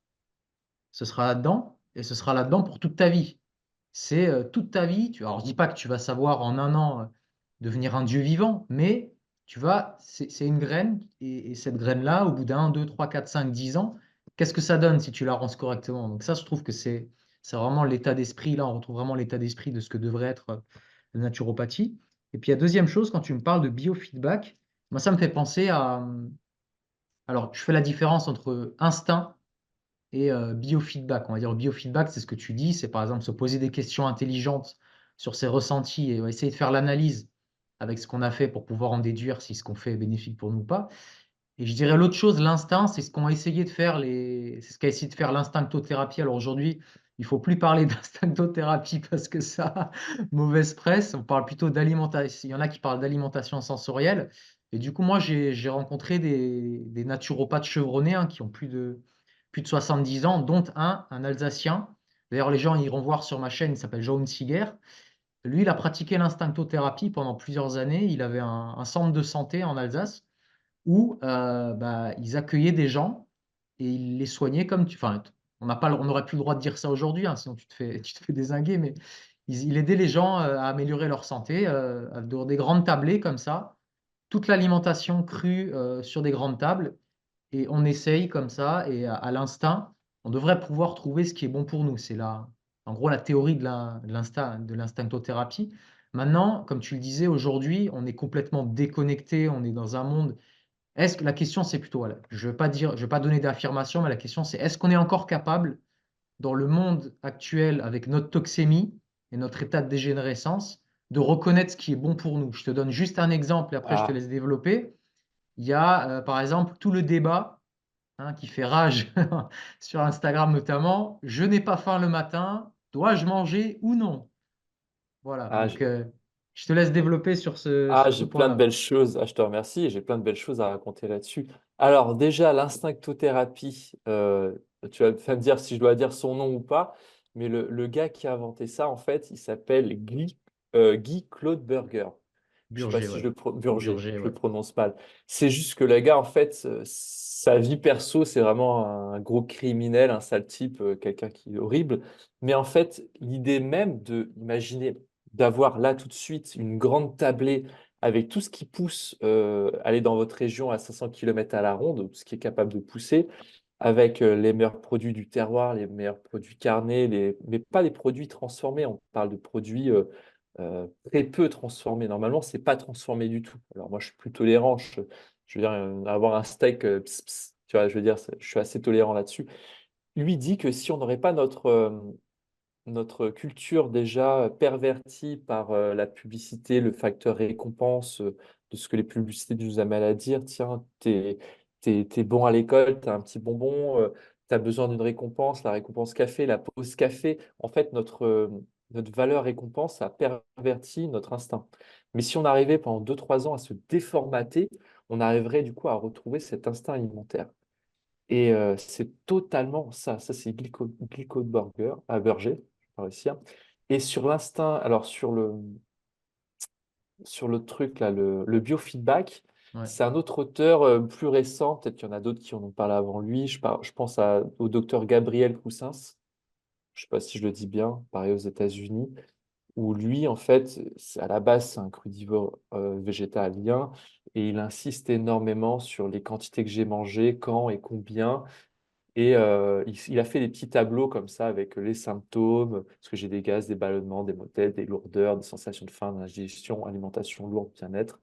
ce sera là-dedans et ce sera là-dedans pour toute ta vie. C'est toute ta vie. Alors, je dis pas que tu vas savoir en un an devenir un dieu vivant, mais c'est une graine et cette graine-là, au bout d'un, deux, trois, quatre, cinq, 10 ans, qu'est-ce que ça donne si tu l'arroses correctement? Donc ça, je trouve que c'est vraiment l'état d'esprit. Là, on retrouve vraiment l'état d'esprit de ce que devrait être la naturopathie. Et puis, la deuxième chose, quand tu me parles de biofeedback, Moi, ça me fait penser à... Alors, je fais la différence entre instinct et biofeedback. On va dire biofeedback, c'est ce que tu dis, c'est par exemple se poser des questions intelligentes sur ses ressentis et essayer de faire l'analyse avec ce qu'on a fait pour pouvoir en déduire si ce qu'on fait est bénéfique pour nous ou pas. Et je dirais l'autre chose, l'instinct, c'est ce qu'ont essayé de faire c'est ce qu'a essayé de faire l'instinctothérapie. Alors aujourd'hui, il faut plus parler d'instinctothérapie parce que ça a mauvaise presse. On parle plutôt d'alimentation. Il y en a qui parlent d'alimentation sensorielle. Et du coup, moi, j'ai rencontré des naturopathes chevronnés, hein, qui ont plus de 70 ans, dont un Alsacien. D'ailleurs, les gens iront voir sur ma chaîne, il s'appelle Jaume Siger. Lui, il a pratiqué l'instinctothérapie pendant plusieurs années. Il avait un centre de santé en Alsace où bah, ils accueillaient des gens et ils les soignaient comme tu. Enfin, on n'aurait plus le droit de dire ça aujourd'hui, hein, sinon tu te fais dézinguer, mais il aidait les gens à améliorer leur santé dans des grandes tablées comme ça, toute l'alimentation crue sur des grandes tables, et on essaye comme ça, et à l'instinct, on devrait pouvoir trouver ce qui est bon pour nous. C'est en gros la théorie de l'instinctothérapie. Maintenant, comme tu le disais, aujourd'hui, on est complètement déconnecté, on est dans un monde est-ce que la question, c'est plutôt, voilà, je vais pas donner d'affirmation, mais la question, c'est est-ce qu'on est encore capable, dans le monde actuel, avec notre toxémie et notre état de dégénérescence, de reconnaître ce qui est bon pour nous? Je te donne juste un exemple et après, je te Ah, laisse développer. Il y a, par exemple, tout le débat, hein, qui fait rage sur Instagram notamment. Je n'ai pas faim le matin, dois-je manger ou non? Voilà, ah, donc je te laisse développer Ah, sur ce j'ai plein de point-là. belles choses. Ah, je te remercie. Et j'ai plein de belles choses à raconter là-dessus. Alors, déjà, l'instinctothérapie, tu vas me dire si je dois dire son nom ou pas, mais le gars qui a inventé ça, en fait, il s'appelle Guy Claude Burger. Je sais pas Burger, si ouais. Burger, Burger, je ouais. le prononce mal. C'est juste que le gars, en fait, sa vie perso, c'est vraiment un gros criminel, un sale type, quelqu'un qui est horrible. Mais en fait, l'idée même de imaginer d'avoir là tout de suite une grande tablée avec tout ce qui pousse, aller dans votre région à 500 km à la ronde, tout ce qui est capable de pousser, avec les meilleurs produits du terroir, les meilleurs produits carnés, mais pas les produits transformés. On parle de produits très peu transformés. Normalement, c'est pas transformé du tout. Alors moi, je suis plus tolérant. Je veux dire, avoir un steak, tu vois, je veux dire, je suis assez tolérant là-dessus. Lui dit que si on n'aurait pas notre culture déjà pervertie par la publicité, le facteur récompense de ce que les publicités nous amènent à dire. Tiens, t'es bon à l'école, t'as un petit bonbon, t'as besoin d'une récompense, la récompense café, la pause café. En fait, notre valeur récompense a perverti notre instinct. Mais si on arrivait pendant 2 3 ans à se déformater, on arriverait du coup à retrouver cet instinct alimentaire. Et c'est totalement ça. Ça, c'est Glico Burger, à Burger, je vais pas réussir. Et sur l'instinct, alors sur le truc, là, le biofeedback, Ouais. c'est un autre auteur plus récent. Peut-être qu'il y en a d'autres qui en ont parlé avant lui. Je pense au docteur Gabriel Coussins. Je ne sais pas si je le dis bien, pareil aux États-Unis, où lui, en fait, à la base, c'est un crudivore végétalien. Et il insiste énormément sur les quantités que j'ai mangées, quand et combien. Et il a fait des petits tableaux comme ça avec les symptômes, parce que j'ai des gaz, des ballonnements, des maux de tête, des lourdeurs, des sensations de faim, d'indigestion, alimentation lourde, bien-être.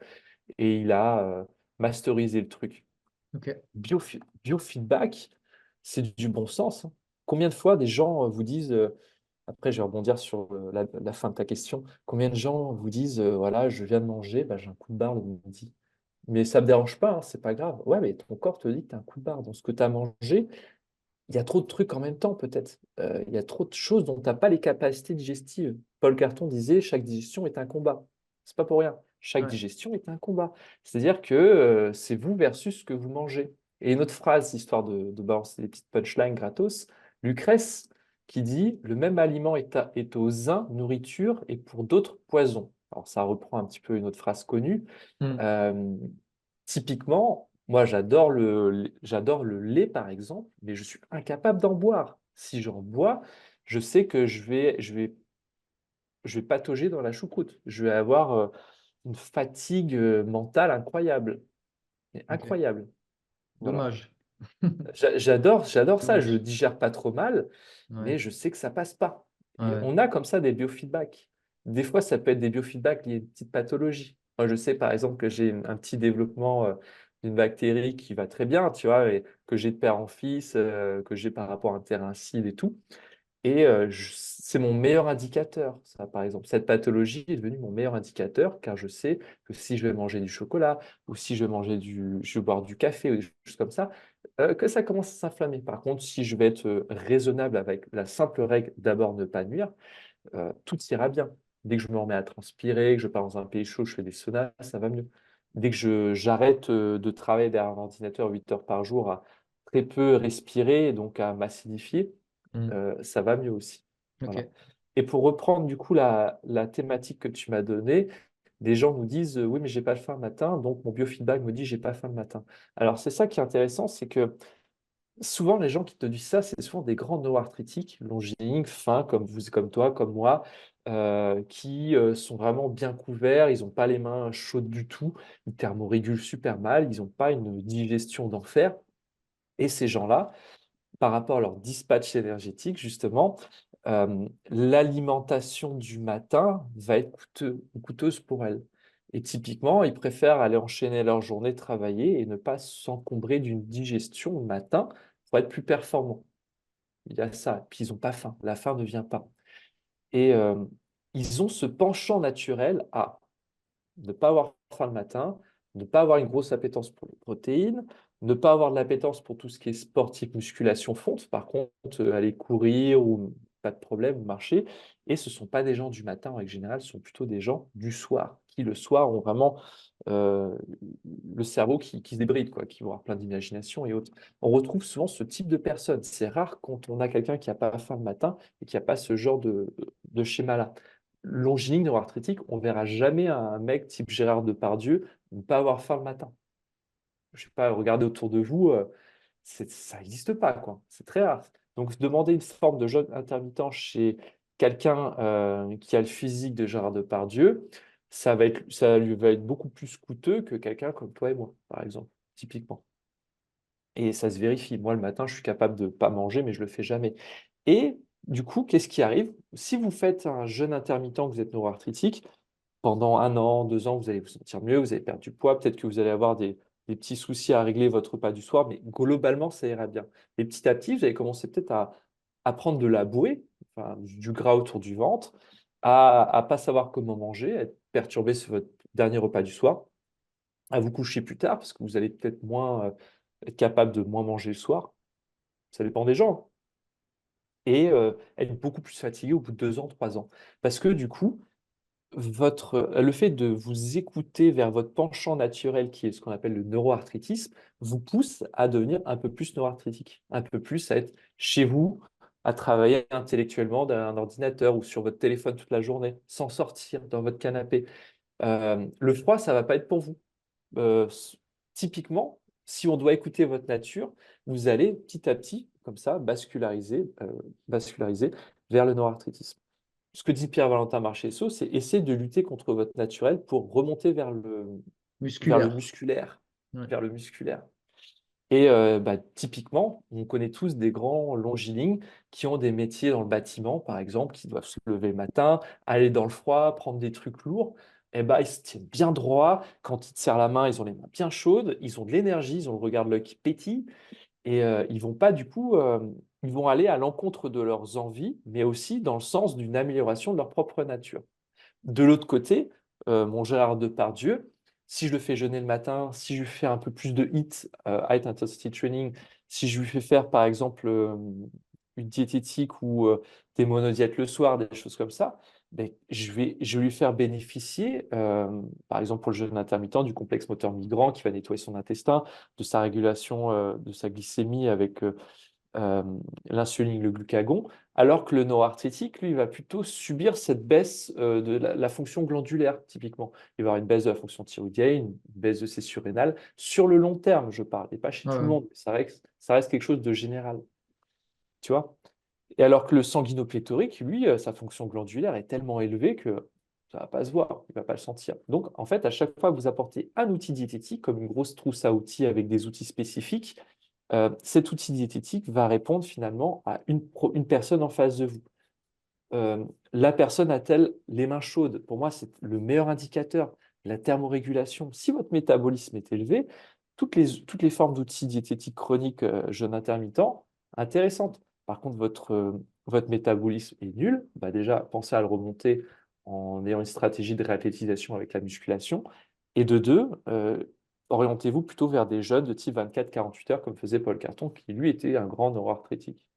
Et il a masterisé le truc. Ok. Biofeedback, c'est du bon sens, hein. Combien de fois des gens vous disent, après je vais rebondir sur la fin de ta question, combien de gens vous disent, voilà, je viens de manger, bah, j'ai un coup de barre le midi. Mais ça ne me dérange pas, hein, c'est pas grave. Ouais, mais ton corps te dit que tu as un coup de barre dans ce que tu as mangé. Il y a trop de trucs en même temps, peut-être. Il y a trop de choses dont tu n'as pas les capacités digestives. Paul Carton disait, chaque digestion est un combat. C'est pas pour rien. Chaque Ouais. digestion est un combat. C'est-à-dire que c'est vous versus ce que vous mangez. Et une autre phrase, histoire de balancer des petites punchlines gratos, Lucrèce qui dit, le même aliment est aux uns nourriture et pour d'autres poison. Alors ça reprend un petit peu une autre phrase connue. Hmm. Euh, Typiquement, moi, j'adore le lait, par exemple, mais je suis incapable d'en boire. Si j'en bois, je sais que je vais patauger dans la choucroute. Je vais avoir une fatigue mentale incroyable. Mais Ok. incroyable. Voilà. Dommage. J'adore ça. Je Dommage. digère pas trop mal, Ouais. mais je sais que ça passe pas. Et Ouais. on a comme ça des biofeedbacks. Des fois, ça peut être des biofeedbacks liés à une petite pathologie. Moi, je sais par exemple que j'ai un petit développement d'une bactérie qui va très bien, tu vois, et que j'ai de père en fils, que j'ai par rapport à un terrain acide et tout. Et c'est mon meilleur indicateur, ça, par exemple. Cette pathologie est devenue mon meilleur indicateur car je sais que si je vais manger du chocolat ou si je vais boire du café ou des choses comme ça, que ça commence à s'inflammer. Par contre, si je vais être raisonnable avec la simple règle d'abord ne pas nuire, tout ira bien. Dès que je me remets à transpirer, que je pars dans un pays chaud, je fais des saunas, ça va mieux. Dès que j'arrête de travailler derrière un ordinateur 8 heures par jour à très peu respirer, et donc à m'acidifier, Mm. ça va mieux aussi. Voilà. Ok. Et pour reprendre du coup la thématique que tu m'as donnée, des gens nous disent oui, mais j'ai pas faim le matin, donc mon biofeedback me dit j'ai pas faim le matin. Alors c'est ça qui est intéressant, c'est que souvent les gens qui te disent ça, c'est souvent des grands no-arthritiques, longiligne, fins, comme vous, comme toi, comme moi, qui sont vraiment bien couverts, ils n'ont pas les mains chaudes du tout, ils thermorégulent super mal, ils n'ont pas une digestion d'enfer. Et ces gens-là, par rapport à leur dispatch énergétique, justement, l'alimentation du matin va être coûteuse pour elles. Et typiquement, ils préfèrent aller enchaîner leur journée, travailler et ne pas s'encombrer d'une digestion le matin pour être plus performants. Il y a ça. Puis ils n'ont pas faim. La faim ne vient pas. Et ils ont ce penchant naturel à ne pas avoir faim le matin, ne pas avoir une grosse appétence pour les protéines, ne pas avoir de l'appétence pour tout ce qui est sportif, musculation, fonte. Par contre, aller courir ou pas de problème, ou marcher. Et ce ne sont pas des gens du matin en règle générale, ce sont plutôt des gens du soir, qui le soir ont vraiment euh, le cerveau qui se débride, quoi, qui vont avoir plein d'imagination et autres. On retrouve souvent ce type de personnes. C'est rare quand on a quelqu'un qui n'a pas faim le matin et qui n'a pas ce genre de schéma-là. Longiligne, neuroarthritique, on verra jamais un mec type Gérard Depardieu ne pas avoir faim le matin. Je sais pas, regardez autour de vous, ça n'existe pas, quoi. C'est très rare. Donc, demander une forme de jeûne intermittent chez quelqu'un qui a le physique de Gérard Depardieu, ça lui va être beaucoup plus coûteux que quelqu'un comme toi et moi, par exemple, typiquement. Et ça se vérifie. Moi, le matin, je suis capable de ne pas manger, mais je ne le fais jamais. Et du coup, qu'est-ce qui arrive? Si vous faites un jeûne intermittent, que vous êtes neuroarthritique, pendant 1 an, 2 ans, vous allez vous sentir mieux, vous allez perdre du poids, peut-être que vous allez avoir des petits soucis à régler votre repas du soir, mais globalement, ça ira bien. Et petit à petit, vous allez commencer peut-être à prendre de la bouée, enfin, du gras autour du ventre, à pas savoir comment manger, à être perturbé sur votre dernier repas du soir, à vous coucher plus tard, parce que vous allez peut-être moins être capable de moins manger le soir. Ça dépend des gens. Et être beaucoup plus fatigué au bout de 2 ans, 3 ans. Parce que du coup, le fait de vous écouter vers votre penchant naturel, qui est ce qu'on appelle le neuroarthritisme, vous pousse à devenir un peu plus neuroarthritique, un peu plus à être chez vous, à travailler intellectuellement derrière un ordinateur ou sur votre téléphone toute la journée, sans sortir dans votre canapé. Le froid, ça va pas être pour vous. Euh, s- Typiquement, si on doit écouter votre nature, vous allez petit à petit, comme ça, basculariser vers le neuroarthritisme. Ce que dit Pierre-Valentin Marchesso, c'est essayer de lutter contre votre naturel pour remonter vers le Musculaire. musculaire, Ouais. vers le musculaire. Et typiquement, on connaît tous des grands longilignes qui ont des métiers dans le bâtiment, par exemple, qui doivent se lever le matin, aller dans le froid, prendre des trucs lourds. Et ben, ils se tiennent bien droit. Quand ils te serrent la main, ils ont les mains bien chaudes, ils ont de l'énergie, ils ont le regard de l'œil qui pétille. Et ils vont pas, du coup, ils vont aller à l'encontre de leurs envies, mais aussi dans le sens d'une amélioration de leur propre nature. De l'autre côté, mon Gérard Depardieu, si je le fais jeûner le matin, si je lui fais un peu plus de HIIT, Height Intensity Training, si je lui fais faire par exemple une diététique ou des monodiètes le soir, des choses comme ça, ben, je vais lui faire bénéficier, par exemple pour le jeûne intermittent, du complexe moteur migrant qui va nettoyer son intestin, de sa régulation de sa glycémie avec euh, l'insuline, le glucagon, alors que le neuroarthritique, lui, va plutôt subir cette baisse de la fonction glandulaire, typiquement. Il va avoir une baisse de la fonction thyroïdienne, une baisse de ses surrénales, sur le long terme, je parle, et pas chez Ouais, tout le ouais. monde. Ça reste quelque chose de général, tu vois. Et alors que le sanguinopléthorique, lui, sa fonction glandulaire est tellement élevée que ça ne va pas se voir, il ne va pas le sentir. Donc, en fait, à chaque fois que vous apportez un outil diététique, comme une grosse trousse à outils avec des outils spécifiques, cet outil diététique va répondre finalement à une personne en face de vous. La personne a-t-elle les mains chaudes? Pour moi, c'est le meilleur indicateur. la thermorégulation. Si votre métabolisme est élevé, toutes les formes d'outils diététiques chroniques, jeûne intermittent, intéressantes. Par contre, votre métabolisme est nul, bah déjà, pensez à le remonter en ayant une stratégie de réathlétisation avec la musculation. Et de deux, orientez-vous plutôt vers des jeûnes de type 24-48 heures, comme faisait Paul Carton, qui lui était un grand neuroarthrétique.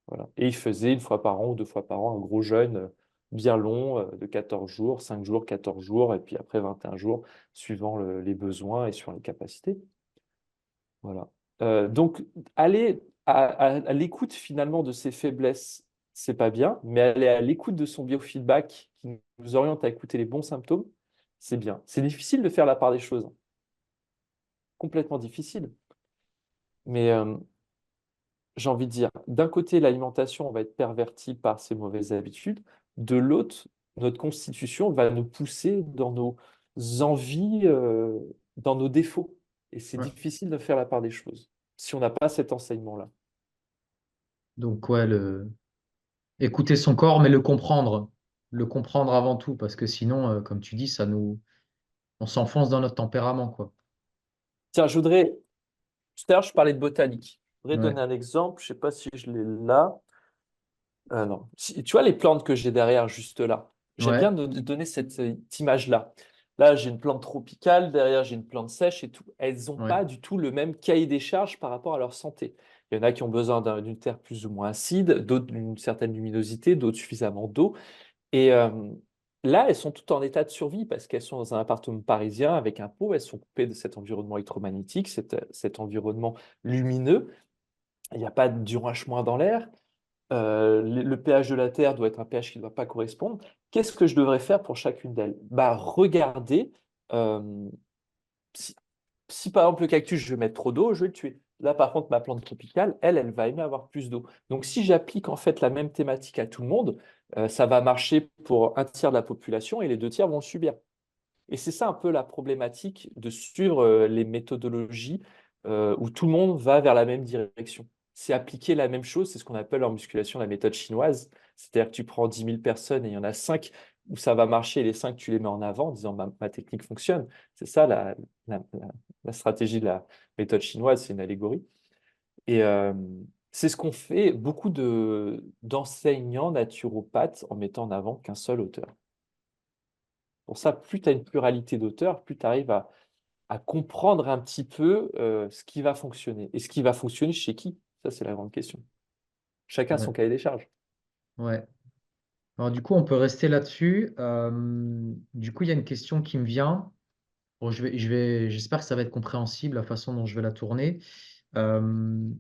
Voilà. Et il faisait une fois par an ou deux fois par an un gros jeûne bien long de 14 jours, 5 jours, 14 jours, et puis après 21 jours, suivant les besoins et sur les capacités. Voilà. Donc, aller à l'écoute finalement de ses faiblesses, c'est pas bien, mais aller à l'écoute de son biofeedback qui nous oriente à écouter les bons symptômes, c'est bien. C'est difficile de faire la part des choses, hein. Complètement difficile. Mais j'ai envie de dire, d'un côté, l'alimentation va être pervertie par ses mauvaises habitudes, de l'autre, notre constitution va nous pousser dans nos envies, dans nos défauts. Et c'est Ouais. difficile de faire la part des choses si on n'a pas cet enseignement-là. Donc, ouais, écouter son corps, mais le comprendre. Le comprendre avant tout, parce que sinon, comme tu dis, on s'enfonce dans notre tempérament, quoi. Tiens, tout à l'heure, je parlais de botanique. Je voudrais Ouais, donner un exemple, je ne sais pas si je l'ai là. Non. Tu vois les plantes que j'ai derrière, juste là. J'aime ouais, bien donner cette image-là. Là, j'ai une plante tropicale, derrière, j'ai une plante sèche et tout. Elles n'ont ouais, pas du tout le même cahier des charges par rapport à leur santé. Il y en a qui ont besoin d'une terre plus ou moins acide, d'autres d'une certaine luminosité, d'autres suffisamment d'eau. Et là, elles sont toutes en état de survie parce qu'elles sont dans un appartement parisien avec un pot. Elles sont coupées de cet environnement électromagnétique, cet environnement lumineux. Il n'y a pas d'enrachement dans l'air. Le pH de la Terre doit être un pH qui ne doit pas correspondre. Qu'est-ce que je devrais faire pour chacune d'elles? Bah, regarder euh, si, si par exemple le cactus, je vais mettre trop d'eau, je vais le tuer. Là, par contre, ma plante tropicale, elle va aimer avoir plus d'eau. Donc, si j'applique en fait la même thématique à tout le monde, ça va marcher pour un tiers de la population et les deux tiers vont le subir. Et c'est ça un peu la problématique de suivre les méthodologies où tout le monde va vers la même direction. C'est appliquer la même chose, c'est ce qu'on appelle en musculation la méthode chinoise. C'est-à-dire que tu prends 10 000 personnes et il y en a 5 où ça va marcher et les 5 tu les mets en avant en disant ma technique fonctionne. C'est ça la- la stratégie de la méthode chinoise, c'est une allégorie. Et c'est ce qu'on fait beaucoup d'enseignants naturopathes en mettant en avant qu'un seul auteur. Pour ça, plus tu as une pluralité d'auteurs, plus tu arrives à comprendre un petit peu ce qui va fonctionner. Et ce qui va fonctionner chez qui? Ça, c'est la grande question. Chacun son ouais, cahier des charges. ouais. Alors, du coup, on peut rester là-dessus. Du coup, il y a une question qui me vient. Bon, j'espère que ça va être compréhensible la façon dont je vais la tourner. Euh,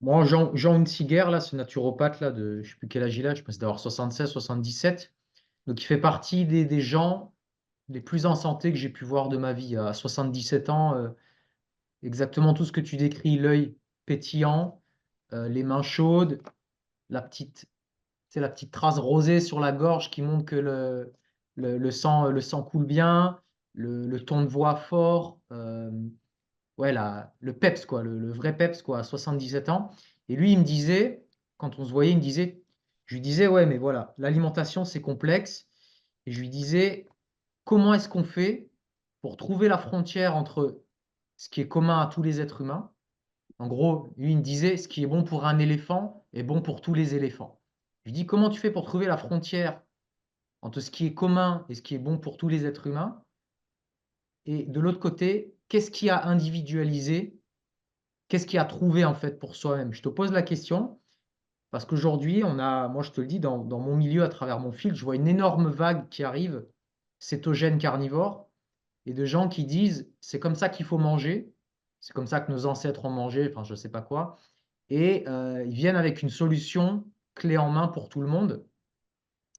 Moi, Jean Hunziger, là, ce naturopathe, là, je ne sais plus quel âge il a, je pense d'avoir 76, 77. Donc, il fait partie des gens les plus en santé que j'ai pu voir de ma vie. À 77 ans, exactement tout ce que tu décris, l'œil pétillant, les mains chaudes, la petite, c'est la petite trace rosée sur la gorge qui montre que le sang coule bien, le ton de voix fort, ouais, le peps, quoi, le vrai peps, quoi, à 77 ans. Et lui, il me disait, quand on se voyait, je lui disais, ouais, mais voilà, l'alimentation, c'est complexe. Et je lui disais, comment est-ce qu'on fait pour trouver la frontière entre ce qui est commun à tous les êtres humains? En gros, lui, il me disait, ce qui est bon pour un éléphant est bon pour tous les éléphants. Je lui dis, comment tu fais pour trouver la frontière entre ce qui est commun et ce qui est bon pour tous les êtres humains? Et de l'autre côté, qu'est-ce qui a individualisé? Qu'est-ce qui a trouvé en fait pour soi-même? Je te pose la question parce qu'aujourd'hui, moi je te le dis, dans mon milieu, à travers mon fil, je vois une énorme vague qui arrive, cétogène carnivore, et de gens qui disent, c'est comme ça qu'il faut manger, c'est comme ça que nos ancêtres ont mangé, enfin je ne sais pas quoi, et ils viennent avec une solution clé en main pour tout le monde.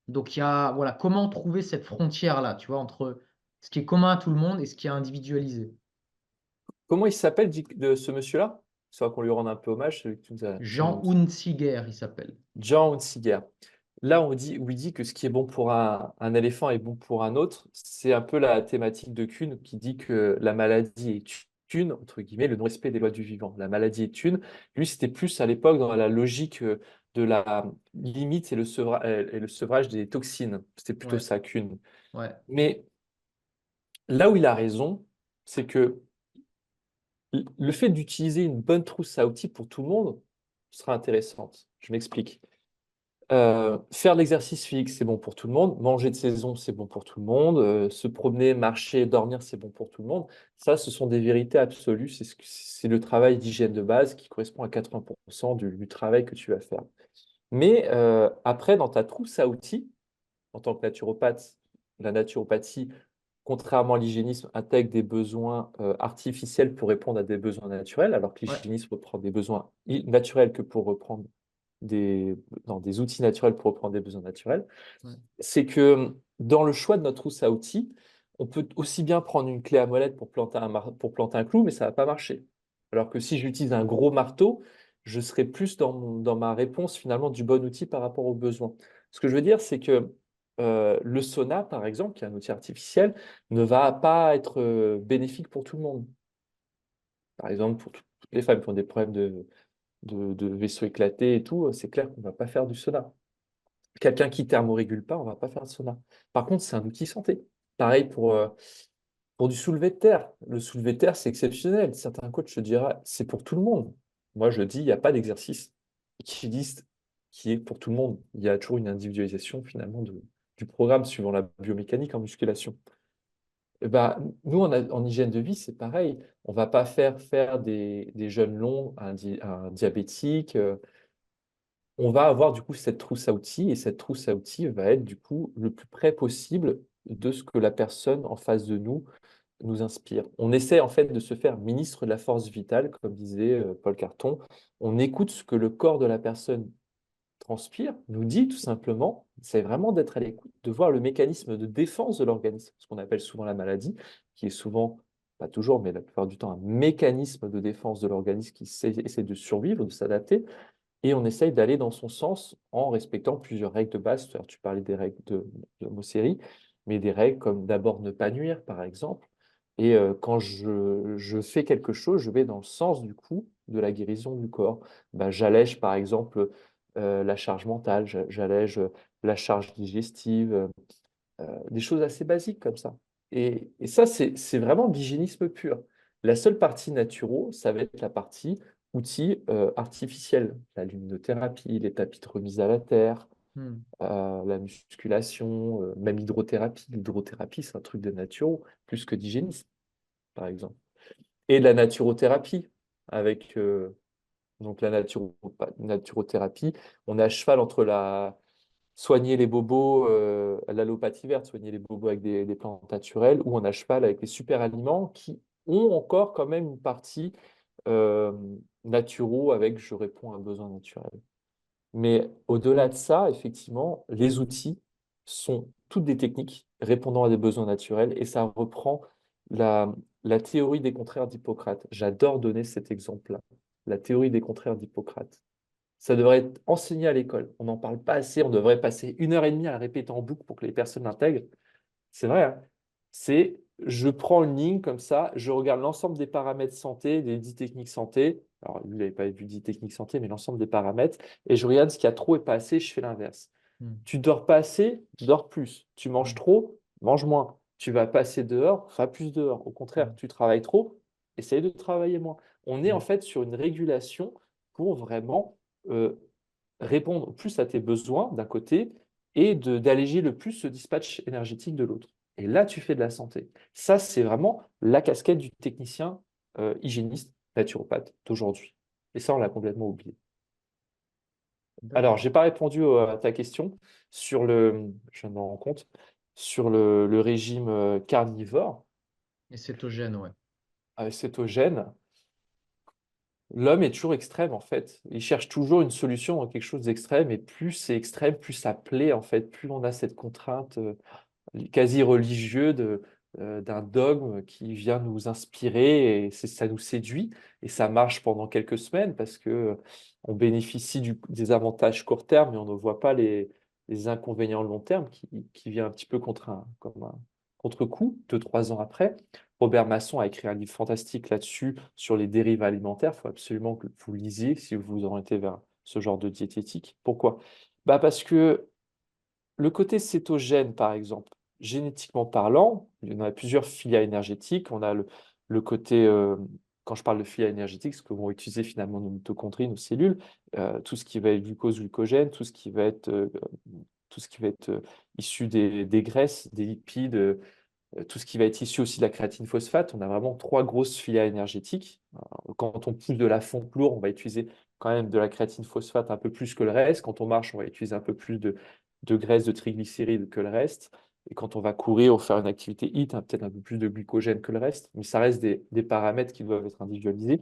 Donc il y a, voilà, comment trouver cette frontière-là, tu vois, entre ce qui est commun à tout le monde et ce qui est individualisé. Comment il s'appelle de ce monsieur-là? Soit qu'on lui rende un peu hommage, celui que tu Jean nous... Hunziger, il s'appelle. John Hunziker. Là, on dit que ce qui est bon pour un éléphant est bon pour un autre. C'est un peu la thématique de Kuhn qui dit que la maladie est une, entre guillemets, le non-respect des lois du vivant. La maladie est une. Lui, c'était plus à l'époque dans la logique de la limite et le sevrage des toxines. C'était plutôt Ouais. ça, Kuhn. Ouais. Mais là où il a raison, c'est que le fait d'utiliser une bonne trousse à outils pour tout le monde sera intéressante. Je m'explique. Faire de l'exercice physique, c'est bon pour tout le monde. Manger de saison, c'est bon pour tout le monde. Se promener, marcher, dormir, c'est bon pour tout le monde. Ça, ce sont des vérités absolues. C'est le travail d'hygiène de base qui correspond à 80% du travail que tu vas faire. Mais après, dans ta trousse à outils, en tant que naturopathe, la naturopathie, contrairement à l'hygiénisme, intègre des besoins artificiels pour répondre à des besoins naturels, alors que Ouais. l'hygiénisme reprend des besoins naturels que pour reprendre des, dans des outils naturels pour reprendre des besoins naturels. Ouais. C'est que dans le choix de notre trousse à outils, on peut aussi bien prendre une clé à molette pour planter un clou, mais ça ne va pas marcher. Alors que si j'utilise un gros marteau, je serai plus dans ma réponse finalement du bon outil par rapport aux besoins. Ce que je veux dire, c'est que le sauna, par exemple, qui est un outil artificiel, ne va pas être bénéfique pour tout le monde. Par exemple, pour toutes les femmes qui ont des problèmes de vaisseau éclaté et tout, c'est clair qu'on ne va pas faire du sauna. Quelqu'un qui thermorégule pas, on ne va pas faire de sauna. Par contre, c'est un outil santé. Pareil pour du soulevé de terre. Le soulevé de terre, c'est exceptionnel. Certains coachs te diront, c'est pour tout le monde. Moi, je dis, il n'y a pas d'exercice qui existe qui est pour tout le monde. Il y a toujours une individualisation finalement du programme suivant la biomécanique en musculation. Eh ben, nous, en hygiène de vie, c'est pareil. On ne va pas faire des jeûnes longs à un diabétique. On va avoir du coup cette trousse à outils et cette trousse à outils va être du coup le plus près possible de ce que la personne en face de nous inspire. On essaie en fait de se faire ministre de la force vitale, comme disait Paul Carton. On écoute ce que le corps de la personne transpire, nous dit tout simplement. C'est vraiment d'être à l'écoute, de voir le mécanisme de défense de l'organisme, ce qu'on appelle souvent la maladie, qui est souvent, pas toujours, mais la plupart du temps, un mécanisme de défense de l'organisme qui essaie de survivre, de s'adapter. Et on essaye d'aller dans son sens en respectant plusieurs règles de base. Alors, tu parlais des règles de Mosseri, mais des règles comme d'abord ne pas nuire, par exemple. Et quand je fais quelque chose, je vais dans le sens du coup de la guérison du corps. Ben, j'allège, par exemple, la charge mentale, j'allège la charge digestive, des choses assez basiques comme ça. Et ça, c'est vraiment de l'hygiénisme pur. La seule partie naturelle, ça va être la partie outils artificiels, la luminothérapie, les tapis de remise à la terre, Hmm. la musculation, même l'hydrothérapie. L'hydrothérapie, c'est un truc de naturo, plus que d'hygiénisme, par exemple. Et de la naturothérapie, avec donc la naturothérapie, on est à cheval entre soigner les bobos, l'allopathie verte, soigner les bobos avec des plantes naturelles, ou on a cheval avec les super aliments qui ont encore quand même une partie euh, naturaux avec je réponds à un besoin naturel. Mais au-delà de ça, effectivement, les outils sont toutes des techniques répondant à des besoins naturels et ça reprend la, la théorie des contraires d'Hippocrate. J'adore donner cet exemple-là, la théorie des contraires d'Hippocrate. Ça devrait être enseigné à l'école. On n'en parle pas assez. On devrait passer 1 heure et demie à la répéter en boucle pour que les personnes l'intègrent. C'est vrai, hein. C'est, je prends une ligne comme ça, je regarde l'ensemble des paramètres santé, des 10 techniques santé. Alors, lui, il n'avait pas vu 10 techniques santé, mais l'ensemble des paramètres. Et je regarde ce qu'il y a trop et pas assez, je fais l'inverse. Hmm. Tu dors pas assez, dors plus. Tu manges Hmm. trop, mange moins. Tu vas passer dehors, va plus dehors. Au contraire, Hmm. tu travailles trop, essaye de travailler moins. On est en Hmm. fait sur une régulation pour vraiment euh, répondre plus à tes besoins d'un côté et d'alléger le plus ce dispatch énergétique de l'autre. Et là, tu fais de la santé. Ça, c'est vraiment la casquette du technicien hygiéniste naturopathe d'aujourd'hui. Et ça, on l'a complètement oublié. Alors, D'accord. je n'ai pas répondu à ta question sur je me rends compte, sur le régime carnivore Et cétogène, ouais. cétogène. L'homme est toujours extrême en fait. Il cherche toujours une solution dans quelque chose d'extrême et plus c'est extrême, plus ça plaît en fait, plus on a cette contrainte quasi religieux d'un dogme qui vient nous inspirer et ça nous séduit et ça marche pendant quelques semaines parce que on bénéficie des avantages court terme mais on ne voit pas les inconvénients long terme qui vient un petit peu comme un contre-coup 2, 3 ans après. Robert Masson a écrit un livre fantastique là-dessus sur les dérives alimentaires. Il faut absolument que vous le lisiez si vous vous orientez vers ce genre de diététique. Pourquoi? Bah parce que le côté cétogène, par exemple, génétiquement parlant, il y en a plusieurs filières énergétiques. On a le côté, quand je parle de filières énergétiques, ce que vont utiliser finalement nos mitochondries, nos cellules, tout ce qui va être glucose, glucogène, tout ce qui va être issu des graisses, des lipides, tout ce qui va être issu aussi de la créatine phosphate. On a vraiment trois grosses filières énergétiques. Quand on pousse de la fonte lourde, on va utiliser quand même de la créatine phosphate un peu plus que le reste. Quand on marche, on va utiliser un peu plus de graisse, de triglycérides que le reste. Et quand on va courir ou faire une activité HIIT, peut-être un peu plus de glycogène que le reste. Mais ça reste des paramètres qui doivent être individualisés.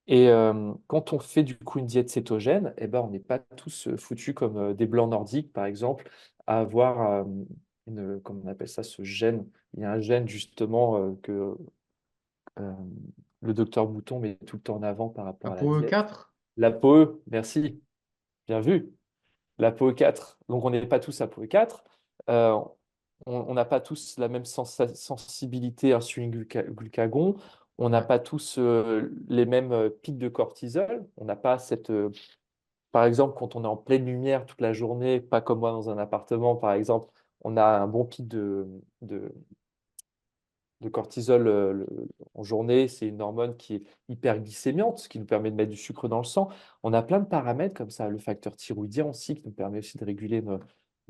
Et quand on fait du coup une diète cétogène, eh ben, on n'est pas tous foutus comme des blancs nordiques, par exemple, à avoir comment on appelle ça, ce gène. Il y a un gène justement que euh, le docteur Bouton met tout le temps en avant par rapport à la diète. ApoE4? L'ApoE, merci, bien vu. L'ApoE4. Donc on n'est pas tous ApoE4. Euh, on n'a pas tous la même sensibilité insuline-glucagon. On n'a Ouais. pas tous les mêmes pics de cortisol. On n'a pas cette. Par exemple, quand on est en pleine lumière toute la journée, pas comme moi dans un appartement, par exemple, on a un bon pic de cortisol en journée. C'est une hormone qui est hyperglycémiante, ce qui nous permet de mettre du sucre dans le sang. On a plein de paramètres comme ça. Le facteur thyroïdien aussi, qui nous permet aussi de réguler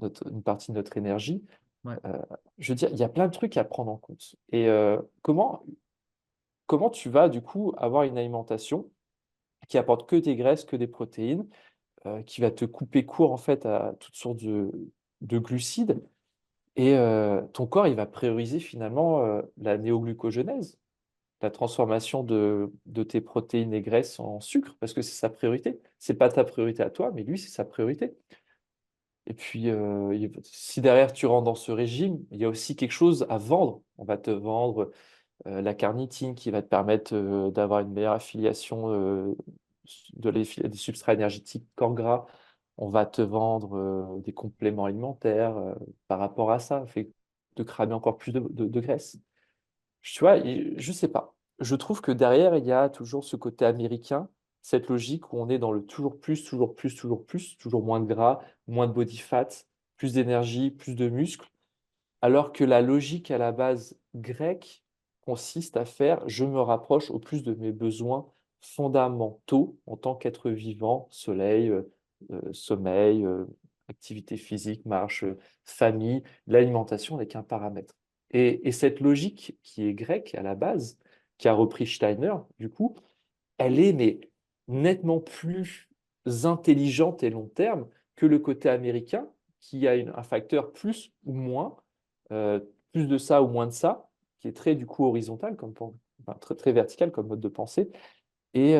une partie de notre énergie. Ouais. Euh, je veux dire, il y a plein de trucs à prendre en compte. Et comment tu vas du coup avoir une alimentation qui apporte que des graisses, que des protéines, qui va te couper court en fait à toutes sortes de glucides, et ton corps il va prioriser finalement la néoglucogenèse, la transformation de tes protéines et graisses en sucre, parce que c'est sa priorité. C'est pas ta priorité à toi, mais lui, c'est sa priorité. Et puis, si derrière tu rentres dans ce régime, il y a aussi quelque chose à vendre. On va te vendre la carnitine qui va te permettre d'avoir une meilleure affiliation des substrats énergétiques corps gras. On va te vendre des compléments alimentaires par rapport à ça, fait de cramer encore plus de graisse. Tu vois, je sais pas. Je trouve que derrière, il y a toujours ce côté américain, cette logique où on est dans le toujours plus, toujours plus, toujours plus, toujours moins de gras, moins de body fat, plus d'énergie, plus de muscles. Alors que la logique à la base grecque consiste à faire je me rapproche au plus de mes besoins fondamentaux en tant qu'être vivant, soleil, sommeil, activité physique, marche, famille, l'alimentation n'est qu'un paramètre. Et cette logique qui est grecque à la base, qui a repris Steiner, du coup, elle est mais nettement plus intelligente et long terme que le côté américain, qui a un facteur plus ou moins, euh, plus de ça ou moins de ça, qui est très du coup horizontal, enfin, très, très vertical comme mode de pensée, et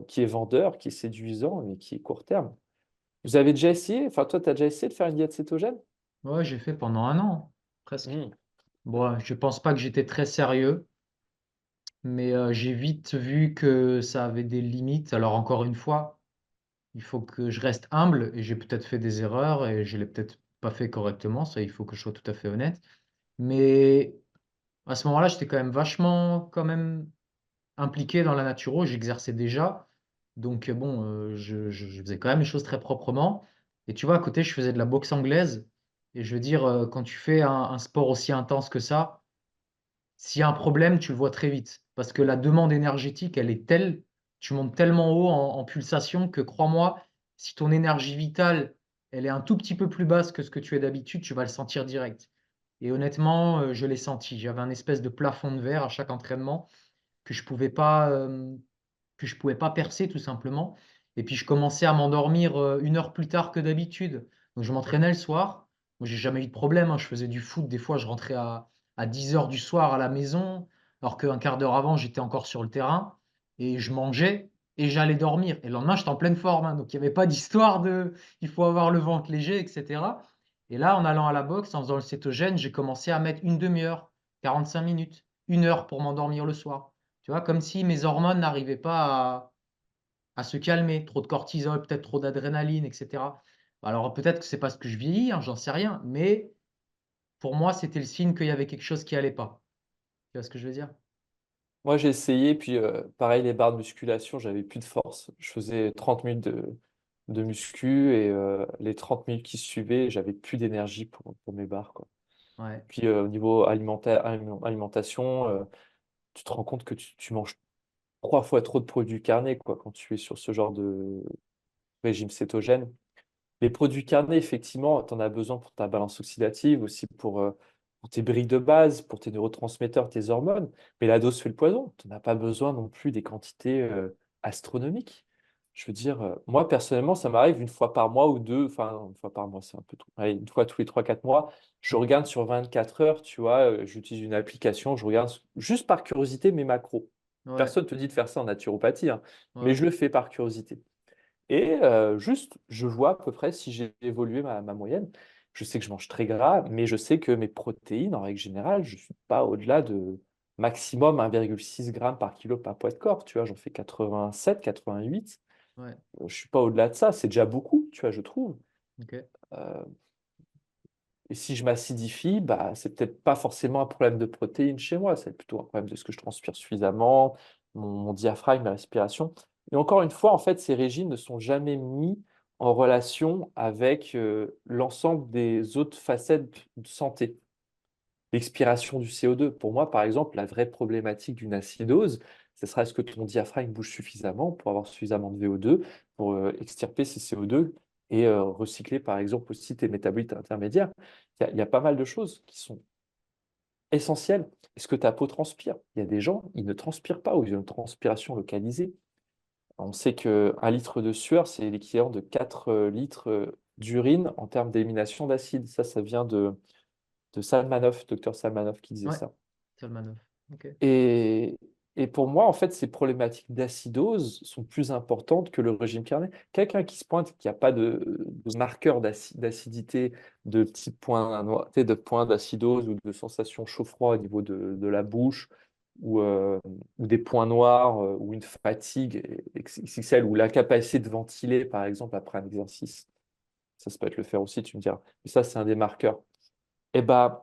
qui est vendeur, qui est séduisant, mais qui est court terme. Vous avez déjà essayé, enfin toi, tu as déjà essayé de faire une diète cétogène? Ouais, j'ai fait pendant un an, presque. Hmm. Bon, je pense pas que j'étais très sérieux, mais j'ai vite vu que ça avait des limites. Alors encore une fois, il faut que je reste humble et j'ai peut-être fait des erreurs et je l'ai peut-être pas fait correctement. Ça, il faut que je sois tout à fait honnête. Mais à ce moment-là, j'étais quand même vachement quand même impliqué dans la naturo. J'exerçais déjà. Donc bon, je faisais quand même les choses très proprement. Et tu vois, à côté, je faisais de la boxe anglaise. Et je veux dire, quand tu fais un sport aussi intense que ça, s'il y a un problème, tu le vois très vite. Parce que la demande énergétique, elle est telle, tu montes tellement haut en pulsation que crois-moi, si ton énergie vitale, elle est un tout petit peu plus basse que ce que tu es d'habitude, tu vas le sentir direct. Et honnêtement, je l'ai senti. J'avais un espèce de plafond de verre à chaque entraînement que je pouvais pas percer tout simplement. Et puis je commençais à m'endormir 1 heure plus tard que d'habitude. Donc je m'entraînais le soir. Moi, j'ai jamais eu de problème, hein. Je faisais du foot. Des fois, je rentrais à 10 heures du soir à la maison, alors qu'un quart d'heure avant, j'étais encore sur le terrain. Et je mangeais et j'allais dormir. Et le lendemain, j'étais en pleine forme, hein. Donc il n'y avait pas d'histoire de il faut avoir le ventre léger, etc. Et là, en allant à la boxe, en faisant le cétogène, j'ai commencé à mettre une demi-heure, 45 minutes, 1 heure pour m'endormir le soir. Tu vois, comme si mes hormones n'arrivaient pas à se calmer. Trop de cortisol, peut-être trop d'adrénaline, etc. Alors peut-être que c'est parce que je vieillis, hein, j'en sais rien, mais pour moi, c'était le signe qu'il y avait quelque chose qui allait pas. Tu vois ce que je veux dire? Moi, j'ai essayé, puis pareil, les barres de musculation, j'avais plus de force. Je faisais 30 minutes de muscu et les 30 minutes qui suivaient, j'avais plus d'énergie pour mes barres, quoi. Ouais, Puis au niveau alimentation, tu te rends compte que tu manges 3 fois trop de produits carnés, quoi, quand tu es sur ce genre de régime cétogène. Les produits carnés, effectivement, tu en as besoin pour ta balance oxydative, aussi pour tes briques de base, pour tes neurotransmetteurs, tes hormones. Mais la dose fait le poison. Tu n'en as pas besoin non plus des quantités astronomiques. Je veux dire, moi, personnellement, ça m'arrive une fois par mois ou deux, enfin, une fois par mois, c'est un peu trop. Allez, une fois tous les 3 4 mois, je mmh, regarde sur 24 heures, tu vois, j'utilise une application, je regarde juste par curiosité mes macros. ouais, Personne ne te dit de faire ça en naturopathie, hein, mais ouais, je le fais par curiosité. Et juste, je vois à peu près si j'ai évolué ma moyenne. Je sais que je mange très gras, mais je sais que mes protéines, en règle générale, je ne suis pas au-delà de maximum 1,6 g par kilo par poids de corps. Tu vois, j'en fais 87, 88. ouais, Je ne suis pas au-delà de ça. C'est déjà beaucoup, tu vois, je trouve. OK. Euh, et si je m'acidifie, bah, c'est peut-être pas forcément un problème de protéines chez moi. C'est plutôt un problème de ce que je transpire suffisamment, mon diaphragme, ma respiration. Et encore une fois, en fait, ces régimes ne sont jamais mis en relation avec l'ensemble des autres facettes de santé. L'expiration du CO2. Pour moi, par exemple, la vraie problématique d'une acidose, ce sera est-ce que ton diaphragme bouge suffisamment pour avoir suffisamment de VO2 pour extirper ces CO2 et recycler, par exemple, aussi tes métabolites intermédiaires. Il y a pas mal de choses qui sont essentielles. Est-ce que ta peau transpire? Il y a des gens, ils ne transpirent pas ou ils ont une transpiration localisée. On sait qu'un litre de sueur, c'est l'équivalent de 4 litres d'urine en termes d'élimination d'acide. Ça vient de Salmanov, docteur Salmanov qui disait Ouais, ça. Salmanov. OK. Et, et pour moi, en fait, ces problématiques d'acidose sont plus importantes que le régime carné. Quelqu'un qui se pointe, qui n'a pas de marqueur d'acidité, de petits points noirs, tu sais, de points d'acidose ou de sensations chaud-froid au niveau de la bouche, ou des points noirs, ou une fatigue XXL, ou l'incapacité de ventiler, par exemple, après un exercice. Ça peut être le faire aussi, tu me diras. Mais ça, c'est un des marqueurs. Et ben,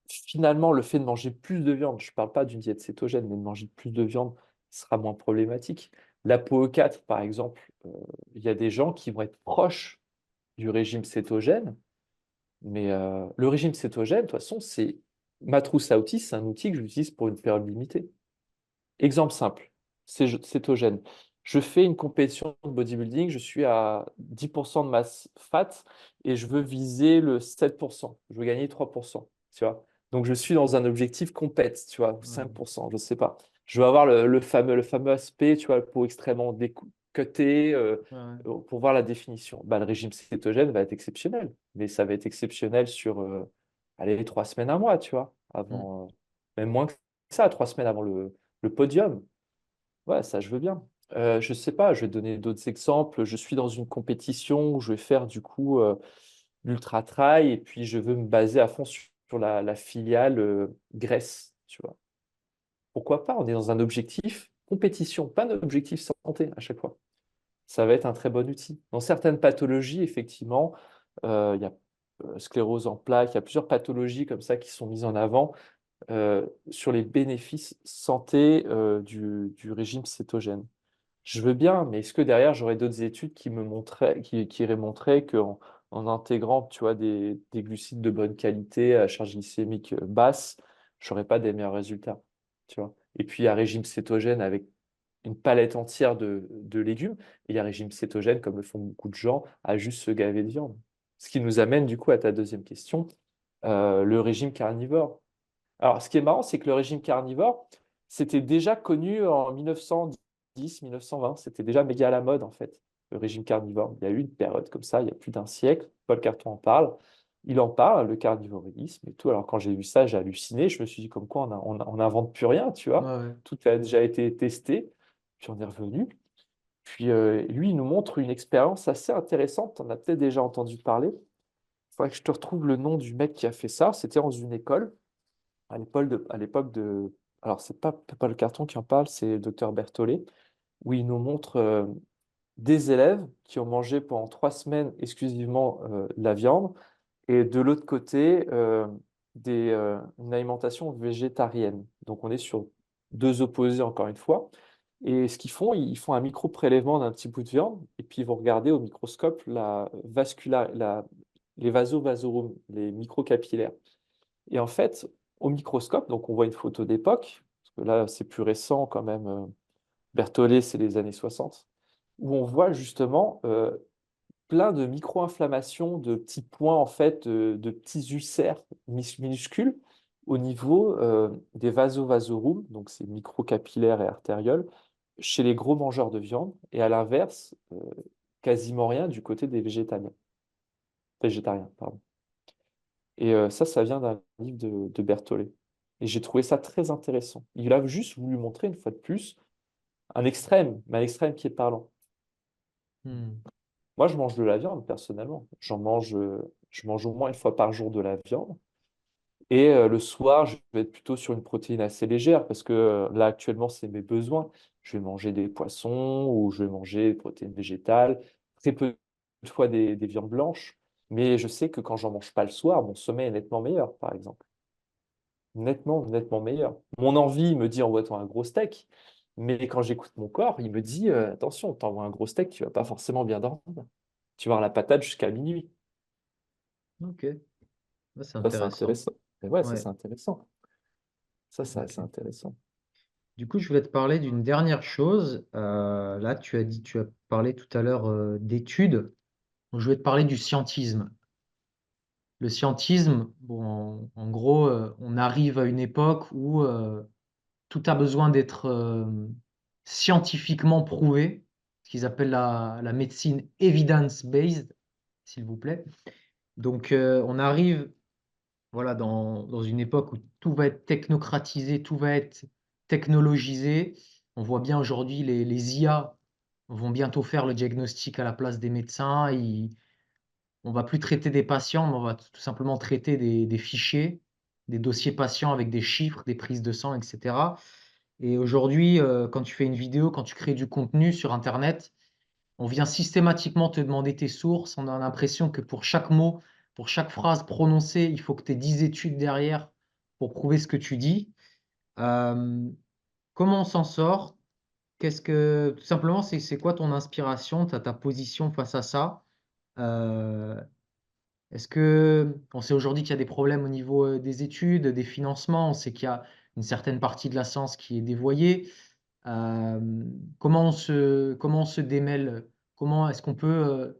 finalement, le fait de manger plus de viande, je ne parle pas d'une diète cétogène, mais de manger plus de viande sera moins problématique. L'ApoE4, par exemple, il y a des gens qui vont être proches du régime cétogène, mais le régime cétogène, de toute façon, c'est ma trousse à outils, c'est un outil que j'utilise pour une période limitée. Exemple simple, cétogène. Je fais une compétition de bodybuilding, je suis à 10% de masse fat et je veux viser le 7%. Je veux gagner 3%, tu vois. Donc je suis dans un objectif compète, tu vois, ou Ouais, 5%, je sais pas. Je veux avoir le fameux aspect, tu vois, le peau extrêmement décuté ouais, ouais. pour voir la définition. Bah, le régime cétogène va être exceptionnel, mais ça va être exceptionnel sur allez, 3 semaines, un mois, tu vois, Mmh. avant, même moins que ça, 3 semaines avant le podium. Ouais, ça, je veux bien. Je sais pas, je vais te donner d'autres exemples. Je suis dans une compétition où je vais faire du coup l'ultra trail et puis je veux me baser à fond sur la filiale graisse, tu vois. Pourquoi pas? On est dans un objectif compétition, pas un objectif santé à chaque fois. Ça va être un très bon outil. Dans certaines pathologies, effectivement, il y a sclérose en plaques, il y a plusieurs pathologies comme ça qui sont mises en avant sur les bénéfices santé du régime cétogène. Je veux bien, mais est-ce que derrière, j'aurais d'autres études qui iraient montrer qu'en intégrant, tu vois, des glucides de bonne qualité à charge glycémique basse, j'aurais pas des meilleurs résultats, tu vois. Et puis, il y a régime cétogène avec une palette entière de légumes, et il y a régime cétogène, comme le font beaucoup de gens, à juste se gaver de viande. Ce qui nous amène du coup à ta deuxième question, le régime carnivore. Alors, ce qui est marrant, c'est que le régime carnivore, c'était déjà connu en 1910, 1920. C'était déjà méga à la mode, en fait, le régime carnivore. Il y a eu une période comme ça, il y a plus d'un siècle. Paul Carton en parle. Il en parle, le carnivorisme et tout. Alors, quand j'ai vu ça, j'ai halluciné. Je me suis dit, comme quoi, on n'invente plus rien, tu Ouais, vois. ouais. Tout a déjà été testé. Puis, on est revenu. Puis, lui, il nous montre une expérience assez intéressante. Tu en as peut-être déjà entendu parler. Il faudrait que je te retrouve le nom du mec qui a fait ça. C'était dans une école à l'époque de. Alors, c'est pas le carton qui en parle, c'est le docteur Berthollet, où il nous montre des élèves qui ont mangé pendant 3 semaines exclusivement de la viande, et de l'autre côté, une alimentation végétarienne. Donc, on est sur deux opposés encore une fois. Et ce qu'ils font, ils font un micro-prélèvement d'un petit bout de viande, et puis ils vont regarder au microscope les vasovasorum, les microcapillaires. Et en fait, au microscope, donc on voit une photo d'époque, parce que là, c'est plus récent quand même. Berthollet, c'est les années 60, où on voit justement plein de micro-inflammations, de petits points, en fait, de petits ulcères minuscules au niveau des vasovasorum, donc c'est microcapillaires et artérioles, chez les gros mangeurs de viande, et à l'inverse, quasiment rien du côté des végétariens, pardon. Et ça vient d'un livre de Berthollet. Et j'ai trouvé ça très intéressant. Il a juste voulu montrer une fois de plus un extrême, mais un extrême qui est parlant. Hmm. Moi, je mange de la viande, personnellement. Je mange au moins une fois par jour de la viande. Et le soir, je vais être plutôt sur une protéine assez légère parce que là, actuellement, c'est mes besoins. Je vais manger des poissons ou je vais manger des protéines végétales, très peu de fois des viandes blanches. Mais je sais que quand j'en mange pas le soir, mon sommeil est nettement meilleur, par exemple. Nettement, nettement meilleur. Mon envie me dit envoie-toi un gros steak. Mais quand j'écoute mon corps, il me dit attention, t'envoies un gros steak, tu vas pas forcément bien dormir. Tu vas avoir la patate jusqu'à minuit. Ok, ouais, c'est Ça, c'est intéressant. intéressant. Et ouais, ça, Ouais, c'est intéressant. Ça, c'est assez ok. intéressant. Du coup, je voulais te parler d'une dernière chose. Là, tu as parlé tout à l'heure d'études. Donc, je vais te parler du scientisme. Le scientisme, bon, en gros, on arrive à une époque où tout a besoin d'être scientifiquement prouvé, ce qu'ils appellent la médecine evidence-based, s'il vous plaît. Donc, on arrive voilà, dans une époque où tout va être technocratisé, tout va être technologisé. On voit bien aujourd'hui les IA vont bientôt faire le diagnostic à la place des médecins. On va plus traiter des patients, mais on va tout simplement traiter des fichiers, des dossiers patients avec des chiffres, des prises de sang, etc. Et aujourd'hui, quand tu fais une vidéo, quand tu crées du contenu sur Internet, on vient systématiquement te demander tes sources. On a l'impression que pour chaque mot, pour chaque phrase prononcée, il faut que tu aies 10 études derrière pour prouver ce que tu dis. Euh, Comment on s'en sort? Tout simplement, c'est quoi ton inspiration, ta position face à ça? Euh, on sait aujourd'hui qu'il y a des problèmes au niveau des études, des financements, on sait qu'il y a une certaine partie de la science qui est dévoyée. Euh, comment on se démêle? Comment est-ce qu'on peut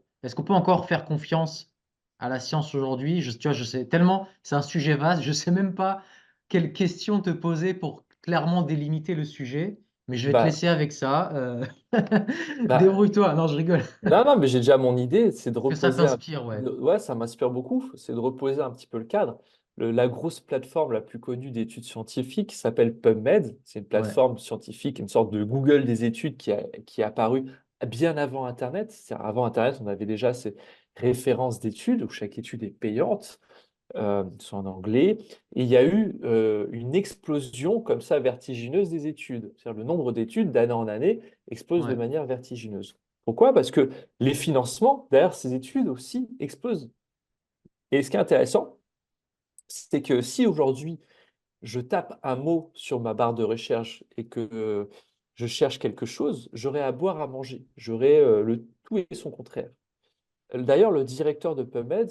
encore faire confiance à la science aujourd'hui? Tu vois, je sais tellement, c'est un sujet vaste, je sais même pas quelle question te poser pour clairement délimiter le sujet, mais je vais te Bah, laisser avec ça. bah, Débrouille-toi. Non, je rigole. non, non, mais j'ai déjà mon idée, c'est de Est-ce que ça reposer t'inspire? Ouais. ouais, ça m'inspire beaucoup, c'est de reposer un petit peu le cadre. La grosse plateforme la plus connue d'études scientifiques s'appelle PubMed. C'est une Ouais. plateforme scientifique, une sorte de Google des études qui est apparue bien avant Internet. C'est-à-dire, avant Internet, on avait déjà ces références d'études où chaque étude est payante. Sont en anglais. Et il y a eu une explosion comme ça vertigineuse des études. C'est-à-dire le nombre d'études d'année en année explose de Ouais. manière vertigineuse. Pourquoi? Parce que les financements derrière ces études aussi explosent. Et ce qui est intéressant, c'est que si aujourd'hui je tape un mot sur ma barre de recherche et que je cherche quelque chose, j'aurai à boire à manger. J'aurai le tout et son contraire. D'ailleurs, le directeur de PubMed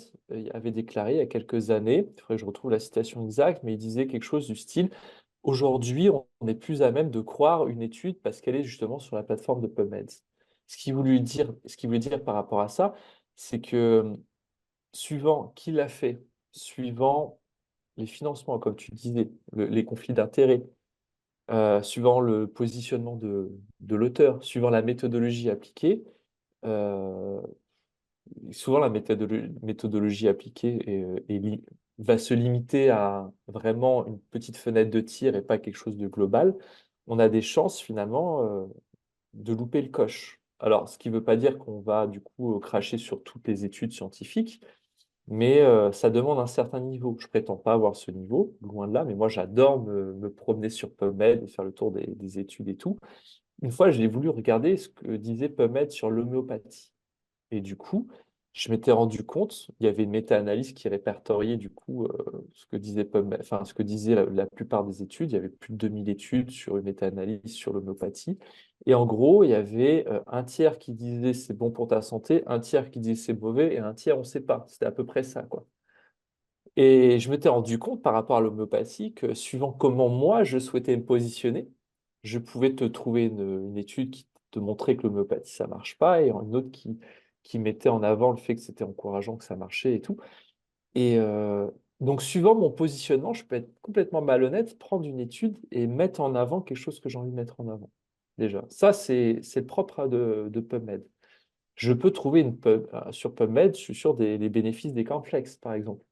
avait déclaré il y a quelques années, il faudrait que je retrouve la citation exacte, mais il disait quelque chose du style, aujourd'hui, on est plus à même de croire une étude parce qu'elle est justement sur la plateforme de PubMed. Ce qu'il voulait dire par rapport à ça, c'est que suivant qui l'a fait, suivant les financements, comme tu disais, les conflits d'intérêts, suivant le positionnement de l'auteur, suivant la méthodologie appliquée, euh, souvent, la méthodologie appliquée va se limiter à vraiment une petite fenêtre de tir et pas quelque chose de global. On a des chances finalement de louper le coche. Alors, ce qui ne veut pas dire qu'on va du coup cracher sur toutes les études scientifiques, mais ça demande un certain niveau. Je prétends pas avoir ce niveau, loin de là, mais moi j'adore me promener sur PubMed et faire le tour des études et tout. Une fois, j'ai voulu regarder ce que disait PubMed sur l'homéopathie. Et du coup, je m'étais rendu compte, il y avait une méta-analyse qui répertoriait du coup ce que disait enfin, ce que disaient la plupart des études. Il y avait plus de 2000 études sur une méta-analyse sur l'homéopathie. Et en gros, il y avait un tiers qui disait c'est bon pour ta santé, un tiers qui disait c'est mauvais et un tiers on ne sait pas. C'était à peu près ça, quoi. Et je m'étais rendu compte par rapport à l'homéopathie que suivant comment moi je souhaitais me positionner, je pouvais te trouver une étude qui te montrait que l'homéopathie ça marche pas et une autre qui mettait en avant le fait que c'était encourageant, que ça marchait et tout. Et donc suivant mon positionnement, je peux être complètement malhonnête, prendre une étude et mettre en avant quelque chose que j'ai envie de mettre en avant. Déjà, ça c'est le propre de PubMed. Je peux trouver sur PubMed, je suis sûr des bénéfices des cornflakes, par exemple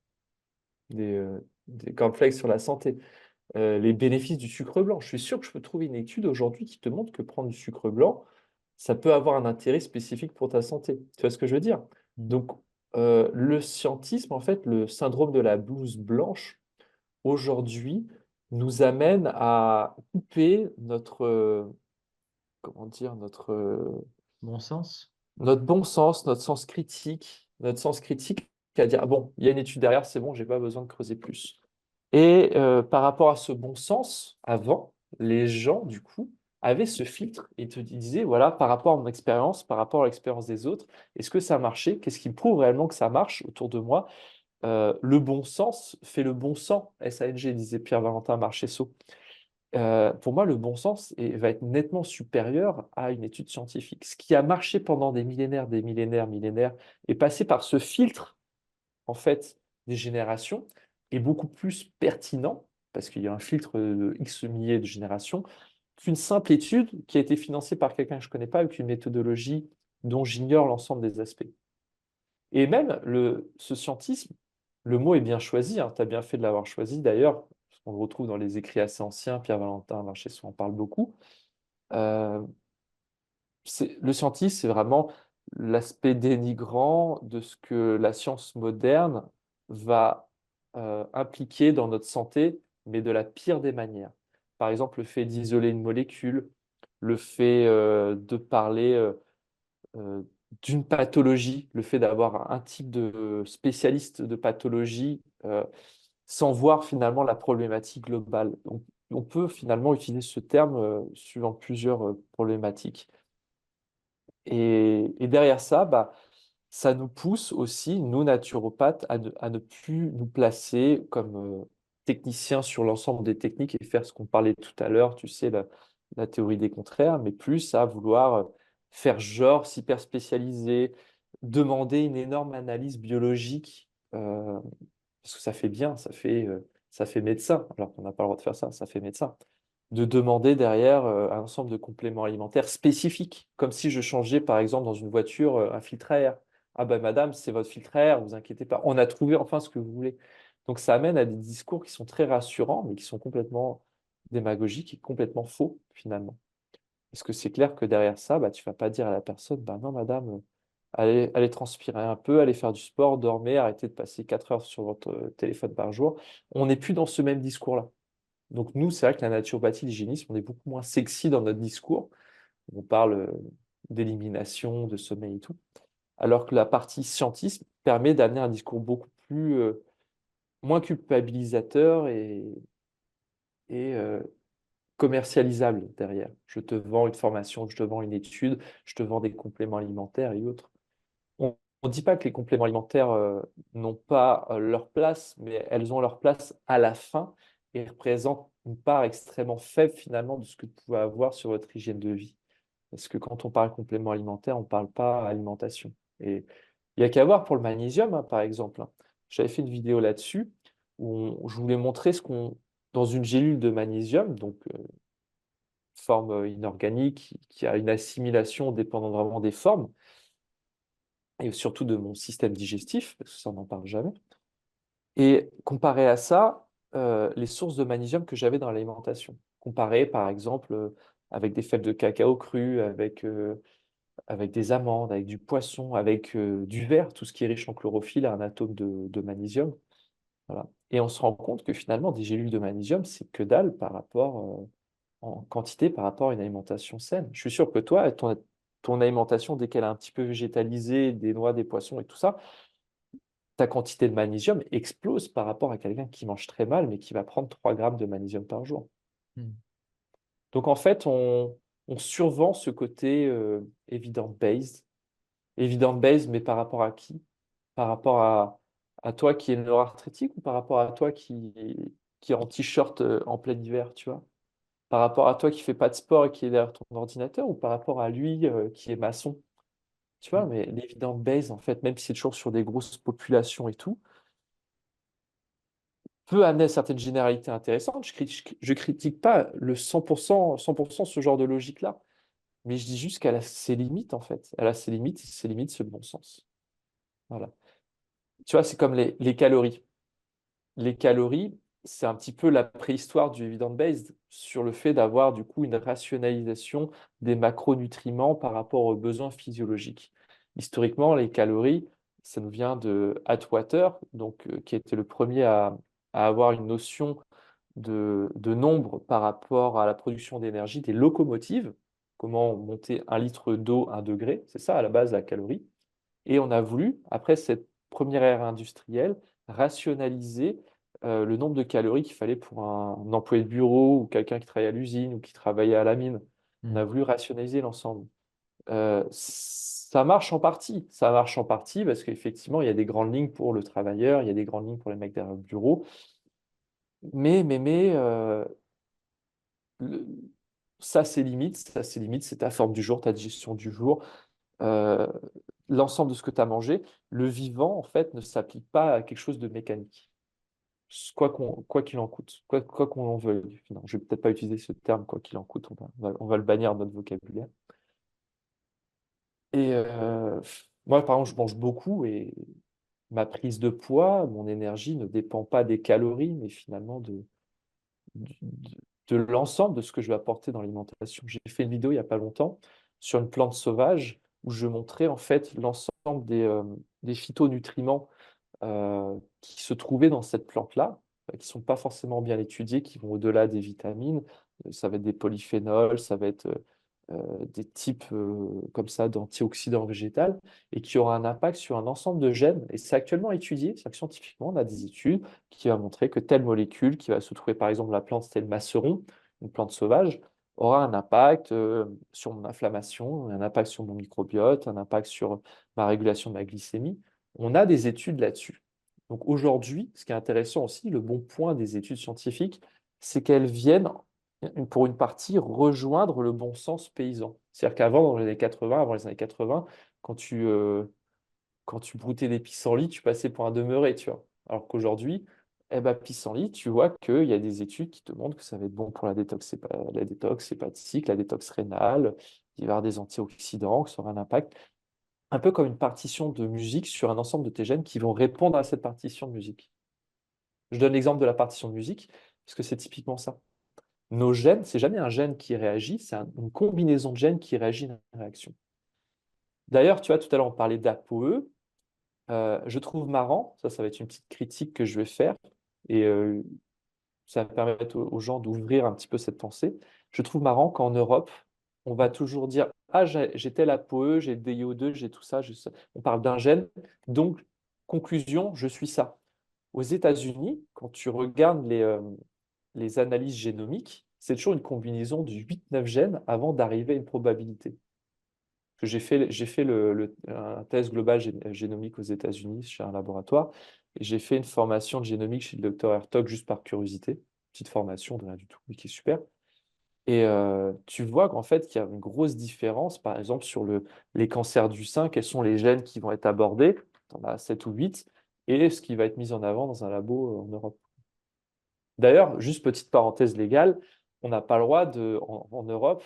des cornflakes sur la santé, les bénéfices du sucre blanc. Je suis sûr que je peux trouver une étude aujourd'hui qui te montre que prendre du sucre blanc, ça peut avoir un intérêt spécifique pour ta santé. Tu vois ce que je veux dire? Mm. Donc, le scientisme, en fait, le syndrome de la blouse blanche, aujourd'hui, nous amène à couper comment dire, Bon sens? notre bon sens, notre sens critique, à dire, ah bon, il y a une étude derrière, c'est bon, j'ai pas besoin de creuser plus. Et par rapport à ce bon sens, avant, les gens, du coup, avaient ce filtre et te disaient, voilà, par rapport à mon expérience, par rapport à l'expérience des autres, est-ce que ça a marché? Qu'est-ce qui me prouve réellement que ça marche autour de moi? Le bon sens fait le bon sang, SANG, disait Pierre-Valentin Marchesso. Pour moi, le bon sens va être nettement supérieur à une étude scientifique. Ce qui a marché pendant des millénaires, millénaires, est passé par ce filtre en fait, des générations est beaucoup plus pertinent, parce qu'il y a un filtre de X milliers de générations, qu'une simple étude qui a été financée par quelqu'un que je ne connais pas, avec une méthodologie dont j'ignore l'ensemble des aspects. Et même ce scientisme, le mot est bien choisi, tu as bien fait de l'avoir choisi d'ailleurs, parce qu'on le retrouve dans les écrits assez anciens, Pierre-Valentin Marchesson en parle beaucoup. Euh, le scientisme, c'est vraiment l'aspect dénigrant de ce que la science moderne va impliquer dans notre santé, mais de la pire des manières. Par exemple, le fait d'isoler une molécule, le fait de parler euh, d'une pathologie, le fait d'avoir un type de spécialiste de pathologie sans voir finalement la problématique globale. On peut finalement utiliser ce terme suivant plusieurs problématiques. Et derrière ça, bah, ça nous pousse aussi, nous naturopathes, à ne plus nous placer comme techniciens sur l'ensemble des techniques et faire ce qu'on parlait tout à l'heure, tu sais, la théorie des contraires, mais plus à vouloir faire genre, s'hyper spécialiser, demander une énorme analyse biologique, parce que ça fait bien, ça fait médecin, alors qu'on n'a pas le droit de faire ça, ça fait médecin de demander derrière un ensemble de compléments alimentaires spécifiques, comme si je changeais par exemple dans une voiture un filtre à air. Ah ben madame, c'est votre filtre à air, vous inquiétez pas, on a trouvé enfin ce que vous voulez. Donc ça amène à des discours qui sont très rassurants, mais qui sont complètement démagogiques et complètement faux finalement. Parce que c'est clair que derrière ça, bah, tu vas pas dire à la personne, bah non madame, allez transpirer un peu, allez faire du sport, dormez, arrêtez de passer 4 heures sur votre téléphone par jour. On n'est plus dans ce même discours-là. Donc nous, c'est vrai que la naturopathie, l'hygiénisme, on est beaucoup moins sexy dans notre discours. On parle d'élimination, de sommeil et tout. Alors que la partie scientisme permet d'amener un discours beaucoup plus, moins culpabilisateur et commercialisable derrière. Je te vends une formation, je te vends une étude, je te vends des compléments alimentaires et autres. On ne dit pas que les compléments alimentaires n'ont pas leur place, mais elles ont leur place à la fin et représentent une part extrêmement faible finalement de ce que vous pouvez avoir sur votre hygiène de vie. Parce que quand on parle complément alimentaire, on ne parle pas alimentation. Et il n'y a qu'à voir pour le magnésium, hein, par exemple, hein. J'avais fait une vidéo là-dessus où je voulais montrer dans une gélule de magnésium, donc forme inorganique, qui a une assimilation dépendant vraiment des formes, et surtout de mon système digestif, parce que ça, on n'en parle jamais. Et comparé à ça, les sources de magnésium que j'avais dans l'alimentation. Comparé, par exemple, avec des fèves de cacao cru, avec des amandes, avec du poisson, avec du verre, tout ce qui est riche en chlorophylle a un atome de magnésium. Voilà. Et on se rend compte que finalement, des gélules de magnésium, c'est que dalle par rapport, en quantité par rapport à une alimentation saine. Je suis sûr que toi, ton alimentation, dès qu'elle est un petit peu végétalisée, des noix, des poissons et tout ça, ta quantité de magnésium explose par rapport à quelqu'un qui mange très mal, mais qui va prendre 3 grammes de magnésium par jour. Mm. Donc en fait, on survend ce côté evidence-based, mais par rapport à qui? Par rapport à toi qui est nord-arthritique ou par rapport à toi qui est en t-shirt en plein hiver, tu vois? Par rapport à toi qui fais pas de sport et qui est derrière ton ordinateur ou par rapport à lui qui est maçon? Tu vois, mais l'évident base, en fait, même si c'est toujours sur des grosses populations et tout, peut amener certaines généralités intéressantes. Je critique pas le 100% ce genre de logique-là, mais je dis juste qu'elle a ses limites, en fait. Elle a ses limites, c'est le bon sens. Voilà. Tu vois, c'est comme les calories. Les calories, c'est un petit peu la préhistoire du evidence-based sur le fait d'avoir du coup une rationalisation des macronutriments par rapport aux besoins physiologiques. Historiquement, les calories, ça nous vient de Atwater, donc, qui était le premier à avoir une notion de nombre par rapport à la production d'énergie des locomotives. Comment monter 1 litre d'eau 1 degré, c'est ça à la base la calorie. Et on a voulu, après cette première ère industrielle, rationaliser le nombre de calories qu'il fallait pour un employé de bureau ou quelqu'un qui travaillait à l'usine ou qui travaillait à la mine. On a Mm. voulu rationaliser l'ensemble. Ça marche en partie. Ça marche en partie parce qu'effectivement, il y a des grandes lignes pour le travailleur, il y a des grandes lignes pour les mecs derrière le bureau. Mais le- ça, c'est limite. Ça, c'est limite. C'est ta forme du jour, ta digestion du jour. euh, L'ensemble de ce que tu as mangé, le vivant, en fait, ne s'applique pas à quelque chose de mécanique. Quoi qu'il en coûte, quoi qu'on en veuille. Non, je vais peut-être pas utiliser ce terme, quoi qu'il en coûte, on va le bannir de notre vocabulaire. Et moi, par exemple, je mange beaucoup et ma prise de poids, mon énergie ne dépend pas des calories, mais finalement de l'ensemble de ce que je vais apporter dans l'alimentation. J'ai fait une vidéo il n'y a pas longtemps sur une plante sauvage où je montrais en fait l'ensemble des phytonutriments qui se trouvaient dans cette plante-là, qui ne sont pas forcément bien étudiés, qui vont au-delà des vitamines. Ça va être des polyphénols, ça va être des types comme ça d'antioxydants végétaux et qui aura un impact sur un ensemble de gènes. Et c'est actuellement étudié, c'est que scientifiquement, on a des études qui vont montrer que telle molécule qui va se trouver par exemple dans la plante telle masseron, une plante sauvage, aura un impact sur mon inflammation, un impact sur mon microbiote, un impact sur ma régulation de ma glycémie. On a des études là-dessus. Donc aujourd'hui, ce qui est intéressant aussi, le bon point des études scientifiques, c'est qu'elles viennent pour une partie, rejoindre le bon sens paysan. C'est-à-dire qu'avant, dans les années 80, avant les années 80, quand quand tu broutais des pissenlits, tu passais pour un demeuré, tu vois. Alors qu'aujourd'hui, eh ben, pissenlit, tu vois qu'il y a des études qui te montrent que ça va être bon pour la détox hépatique, la détox rénale, il va y avoir des antioxydants, que ça aura un impact. Un peu comme une partition de musique sur un ensemble de tes gènes qui vont répondre à cette partition de musique. Je donne l'exemple de la partition de musique, parce que c'est typiquement ça. Nos gènes, c'est jamais un gène qui réagit, c'est une combinaison de gènes qui réagit à une réaction. D'ailleurs, tu vois, tout à l'heure, on parlait d'ApoE. Je trouve marrant, ça va être une petite critique que je vais faire, et ça va permettre aux gens d'ouvrir un petit peu cette pensée. Je trouve marrant qu'en Europe, on va toujours dire, ah, j'ai tel ApoE, j'ai le DIO2, j'ai tout ça, j'ai ça. On parle d'un gène, donc, conclusion, je suis ça. Aux États-Unis, quand tu regardes les analyses génomiques, c'est toujours une combinaison de 8-9 gènes avant d'arriver à une probabilité. J'ai fait un test global génomique aux États-Unis chez un laboratoire et j'ai fait une formation de génomique chez le docteur Hertog juste par curiosité. Petite formation, de rien du tout, mais qui est super. Et tu vois qu'en fait, il y a une grosse différence, par exemple, sur les cancers du sein, quels sont les gènes qui vont être abordés, on a 7 ou 8, et ce qui va être mis en avant dans un labo en Europe. D'ailleurs, juste petite parenthèse légale, on n'a pas le droit en Europe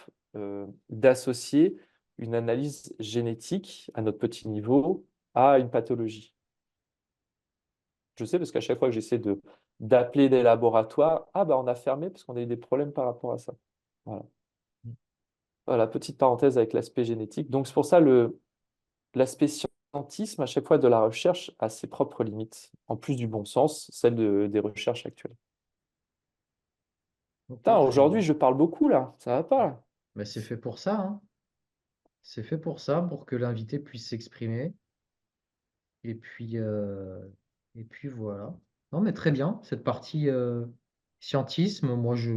d'associer une analyse génétique à notre petit niveau à une pathologie. Je sais parce qu'à chaque fois que j'essaie d'appeler des laboratoires, ah bah on a fermé parce qu'on a eu des problèmes par rapport à ça. Voilà. Voilà, petite parenthèse avec l'aspect génétique. Donc c'est pour ça l'aspect scientisme à chaque fois de la recherche a ses propres limites, en plus du bon sens, celle des recherches actuelles. Ok, Putain, très aujourd'hui bien. je parle beaucoup là, ça va pas là. Ben, c'est fait pour ça, hein. C'est fait pour ça, pour que l'invité puisse s'exprimer. Et puis, euh, et puis voilà. Non, mais très bien. Cette partie scientisme, moi, je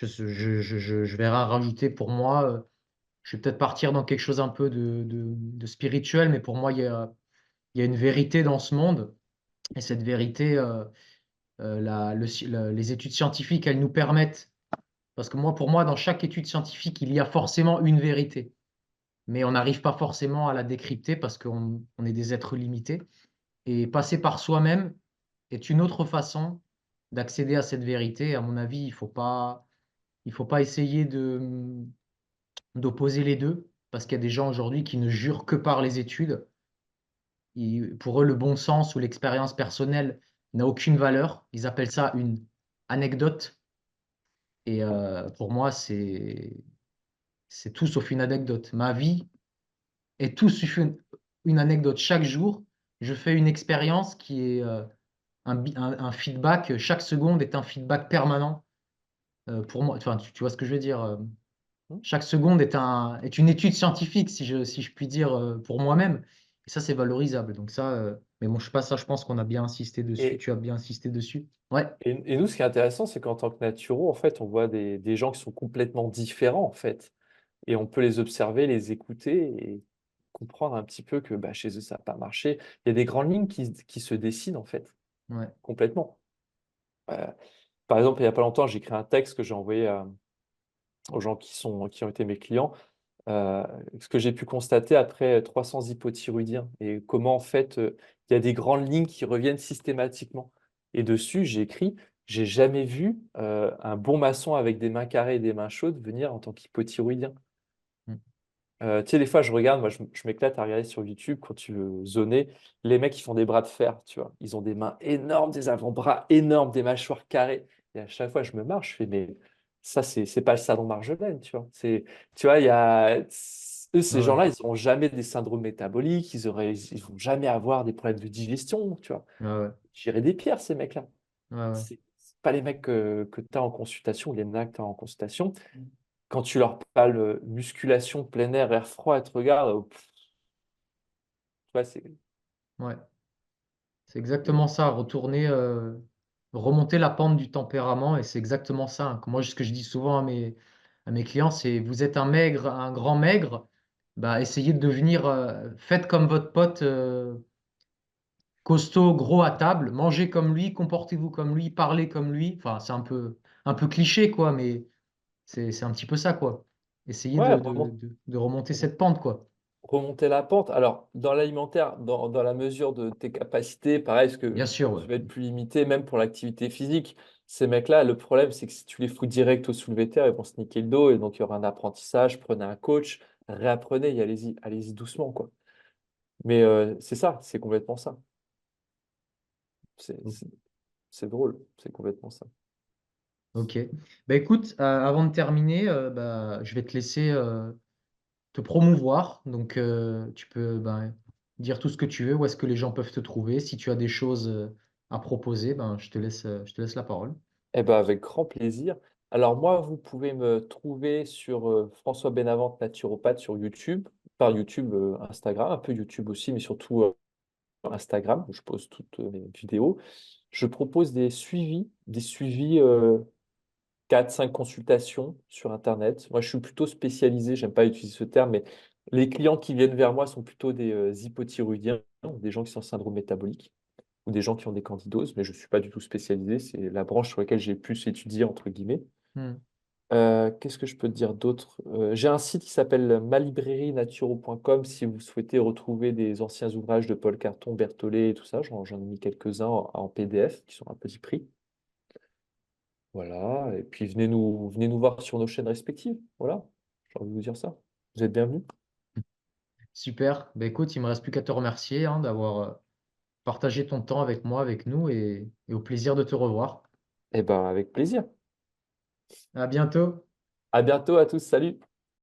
vais rien rajouter pour moi. Je vais peut-être partir dans quelque chose un peu de spirituel, mais pour moi, il y a une vérité dans ce monde. Et cette vérité, les études scientifiques, elles nous permettent, parce que moi, pour moi, dans chaque étude scientifique, il y a forcément une vérité, mais on n'arrive pas forcément à la décrypter parce qu'on est des êtres limités. Et passer par soi-même est une autre façon d'accéder à cette vérité. À mon avis, il faut pas essayer d'opposer les deux, parce qu'il y a des gens aujourd'hui qui ne jurent que par les études. Pour eux, le bon sens ou l'expérience personnelle n'a aucune valeur. Ils appellent ça une anecdote. Et pour moi, c'est tout sauf une anecdote. Ma vie est tout sauf une anecdote. Chaque jour, je fais une expérience qui est un feedback. Chaque seconde est un feedback permanent pour moi. Enfin, tu vois ce que je veux dire. Hmm. Chaque seconde est une étude scientifique, si je puis dire, pour moi-même. Et ça, c'est valorisable. Donc ça, mais bon, je sais pas, ça, je pense qu'on a bien insisté dessus. Et, Tu as bien insisté dessus. Ouais, et nous, ce qui est intéressant, c'est qu'en tant que naturo, en fait, on voit des gens qui sont complètement différents, en fait. Et on peut les observer, les écouter et comprendre un petit peu que bah, chez eux, ça n'a pas marché. Il y a des grandes lignes qui se dessinent, en fait, ouais. complètement. Euh, Par exemple, il n'y a pas longtemps, j'ai écrit un texte que j'ai envoyé aux gens qui ont été mes clients. euh, Ce que j'ai pu constater après 300 hypothyroïdiens et comment en fait il y a des grandes lignes qui reviennent systématiquement. Et dessus, j'ai écrit, j'ai jamais vu un bon maçon avec des mains carrées et des mains chaudes venir en tant qu'hypothyroïdien. Mm. Tu sais, des fois, je regarde, moi, je m'éclate à regarder sur YouTube quand tu veux zoner, les mecs qui font des bras de fer, tu vois. Ils ont des mains énormes, des avant-bras énormes, des mâchoires carrées. Et à chaque fois, je me marre, je fais, mais ça, c'est pas le salon Marjolaine, tu vois. Tu vois, eux, ces Ouais, ouais, gens-là, ils n'auront jamais des syndromes métaboliques, ils vont jamais avoir des problèmes de digestion, tu vois. ouais, ouais, J'irai des pierres, ces mecs-là. ouais, ouais. C'est pas les mecs que tu as en consultation, les nanas que tu as en consultation. Quand tu leur parles musculation, plein air, air froid, ils te regardent, tu vois, Ouais. C'est exactement ça, remonter la pente du tempérament, et c'est exactement ça, hein. Moi, ce que je dis souvent à mes clients, c'est vous êtes un maigre, un grand maigre, bah, essayez de devenir, faites comme votre pote costaud, gros à table, mangez comme lui, comportez-vous comme lui, parlez comme lui. Enfin, c'est un peu cliché, quoi, mais c'est un petit peu ça, quoi. Essayez ouais, de remonter cette pente, quoi. remonter la pente. Alors, dans l'alimentaire, dans la mesure de tes capacités, pareil, parce que Bien sûr, ouais. tu vas être plus limité, même pour l'activité physique. Ces mecs-là, le problème, c'est que si tu les fous direct au soulevé de terre, ils vont se niquer le dos, et donc il y aura un apprentissage. Prenez un coach, réapprenez, et allez-y doucement, quoi. Mais c'est ça, c'est complètement ça. C'est c'est- c'est drôle, c'est complètement ça. Ok. Bah, écoute, avant de terminer, je vais te laisser te promouvoir. Donc, tu peux dire tout ce que tu veux, où est-ce que les gens peuvent te trouver. Si tu as des choses à proposer, je te laisse la parole. Eh ben, avec grand plaisir. Alors moi, vous pouvez me trouver sur François Benavente, naturopathe sur YouTube, par YouTube, Instagram, un peu YouTube aussi, mais surtout Instagram, où je pose toutes mes vidéos. Je propose des suivis 4-5 consultations sur Internet. Moi, je suis plutôt spécialisé, j'aime pas utiliser ce terme, mais les clients qui viennent vers moi sont plutôt des hypothyroïdiens, des gens qui sont en syndrome métabolique ou des gens qui ont des candidoses, mais je ne suis pas du tout spécialisé. C'est la branche sur laquelle j'ai plus étudié, entre guillemets. Hmm. Qu'est-ce que je peux te dire d'autre? J'ai un site qui s'appelle malibrairie-naturo.com si vous souhaitez retrouver des anciens ouvrages de Paul Carton, Berthollet et tout ça. J'en ai mis quelques-uns en PDF qui sont à un petit prix. Voilà. Et puis venez nous voir sur nos chaînes respectives. Voilà. J'ai envie de vous dire ça. Vous êtes bienvenus. Super. Bah, écoute, il me reste plus qu'à te remercier hein, d'avoir partagé ton temps avec moi, avec nous, et au plaisir de te revoir. Eh ben, avec plaisir. À bientôt. À bientôt à tous. Salut.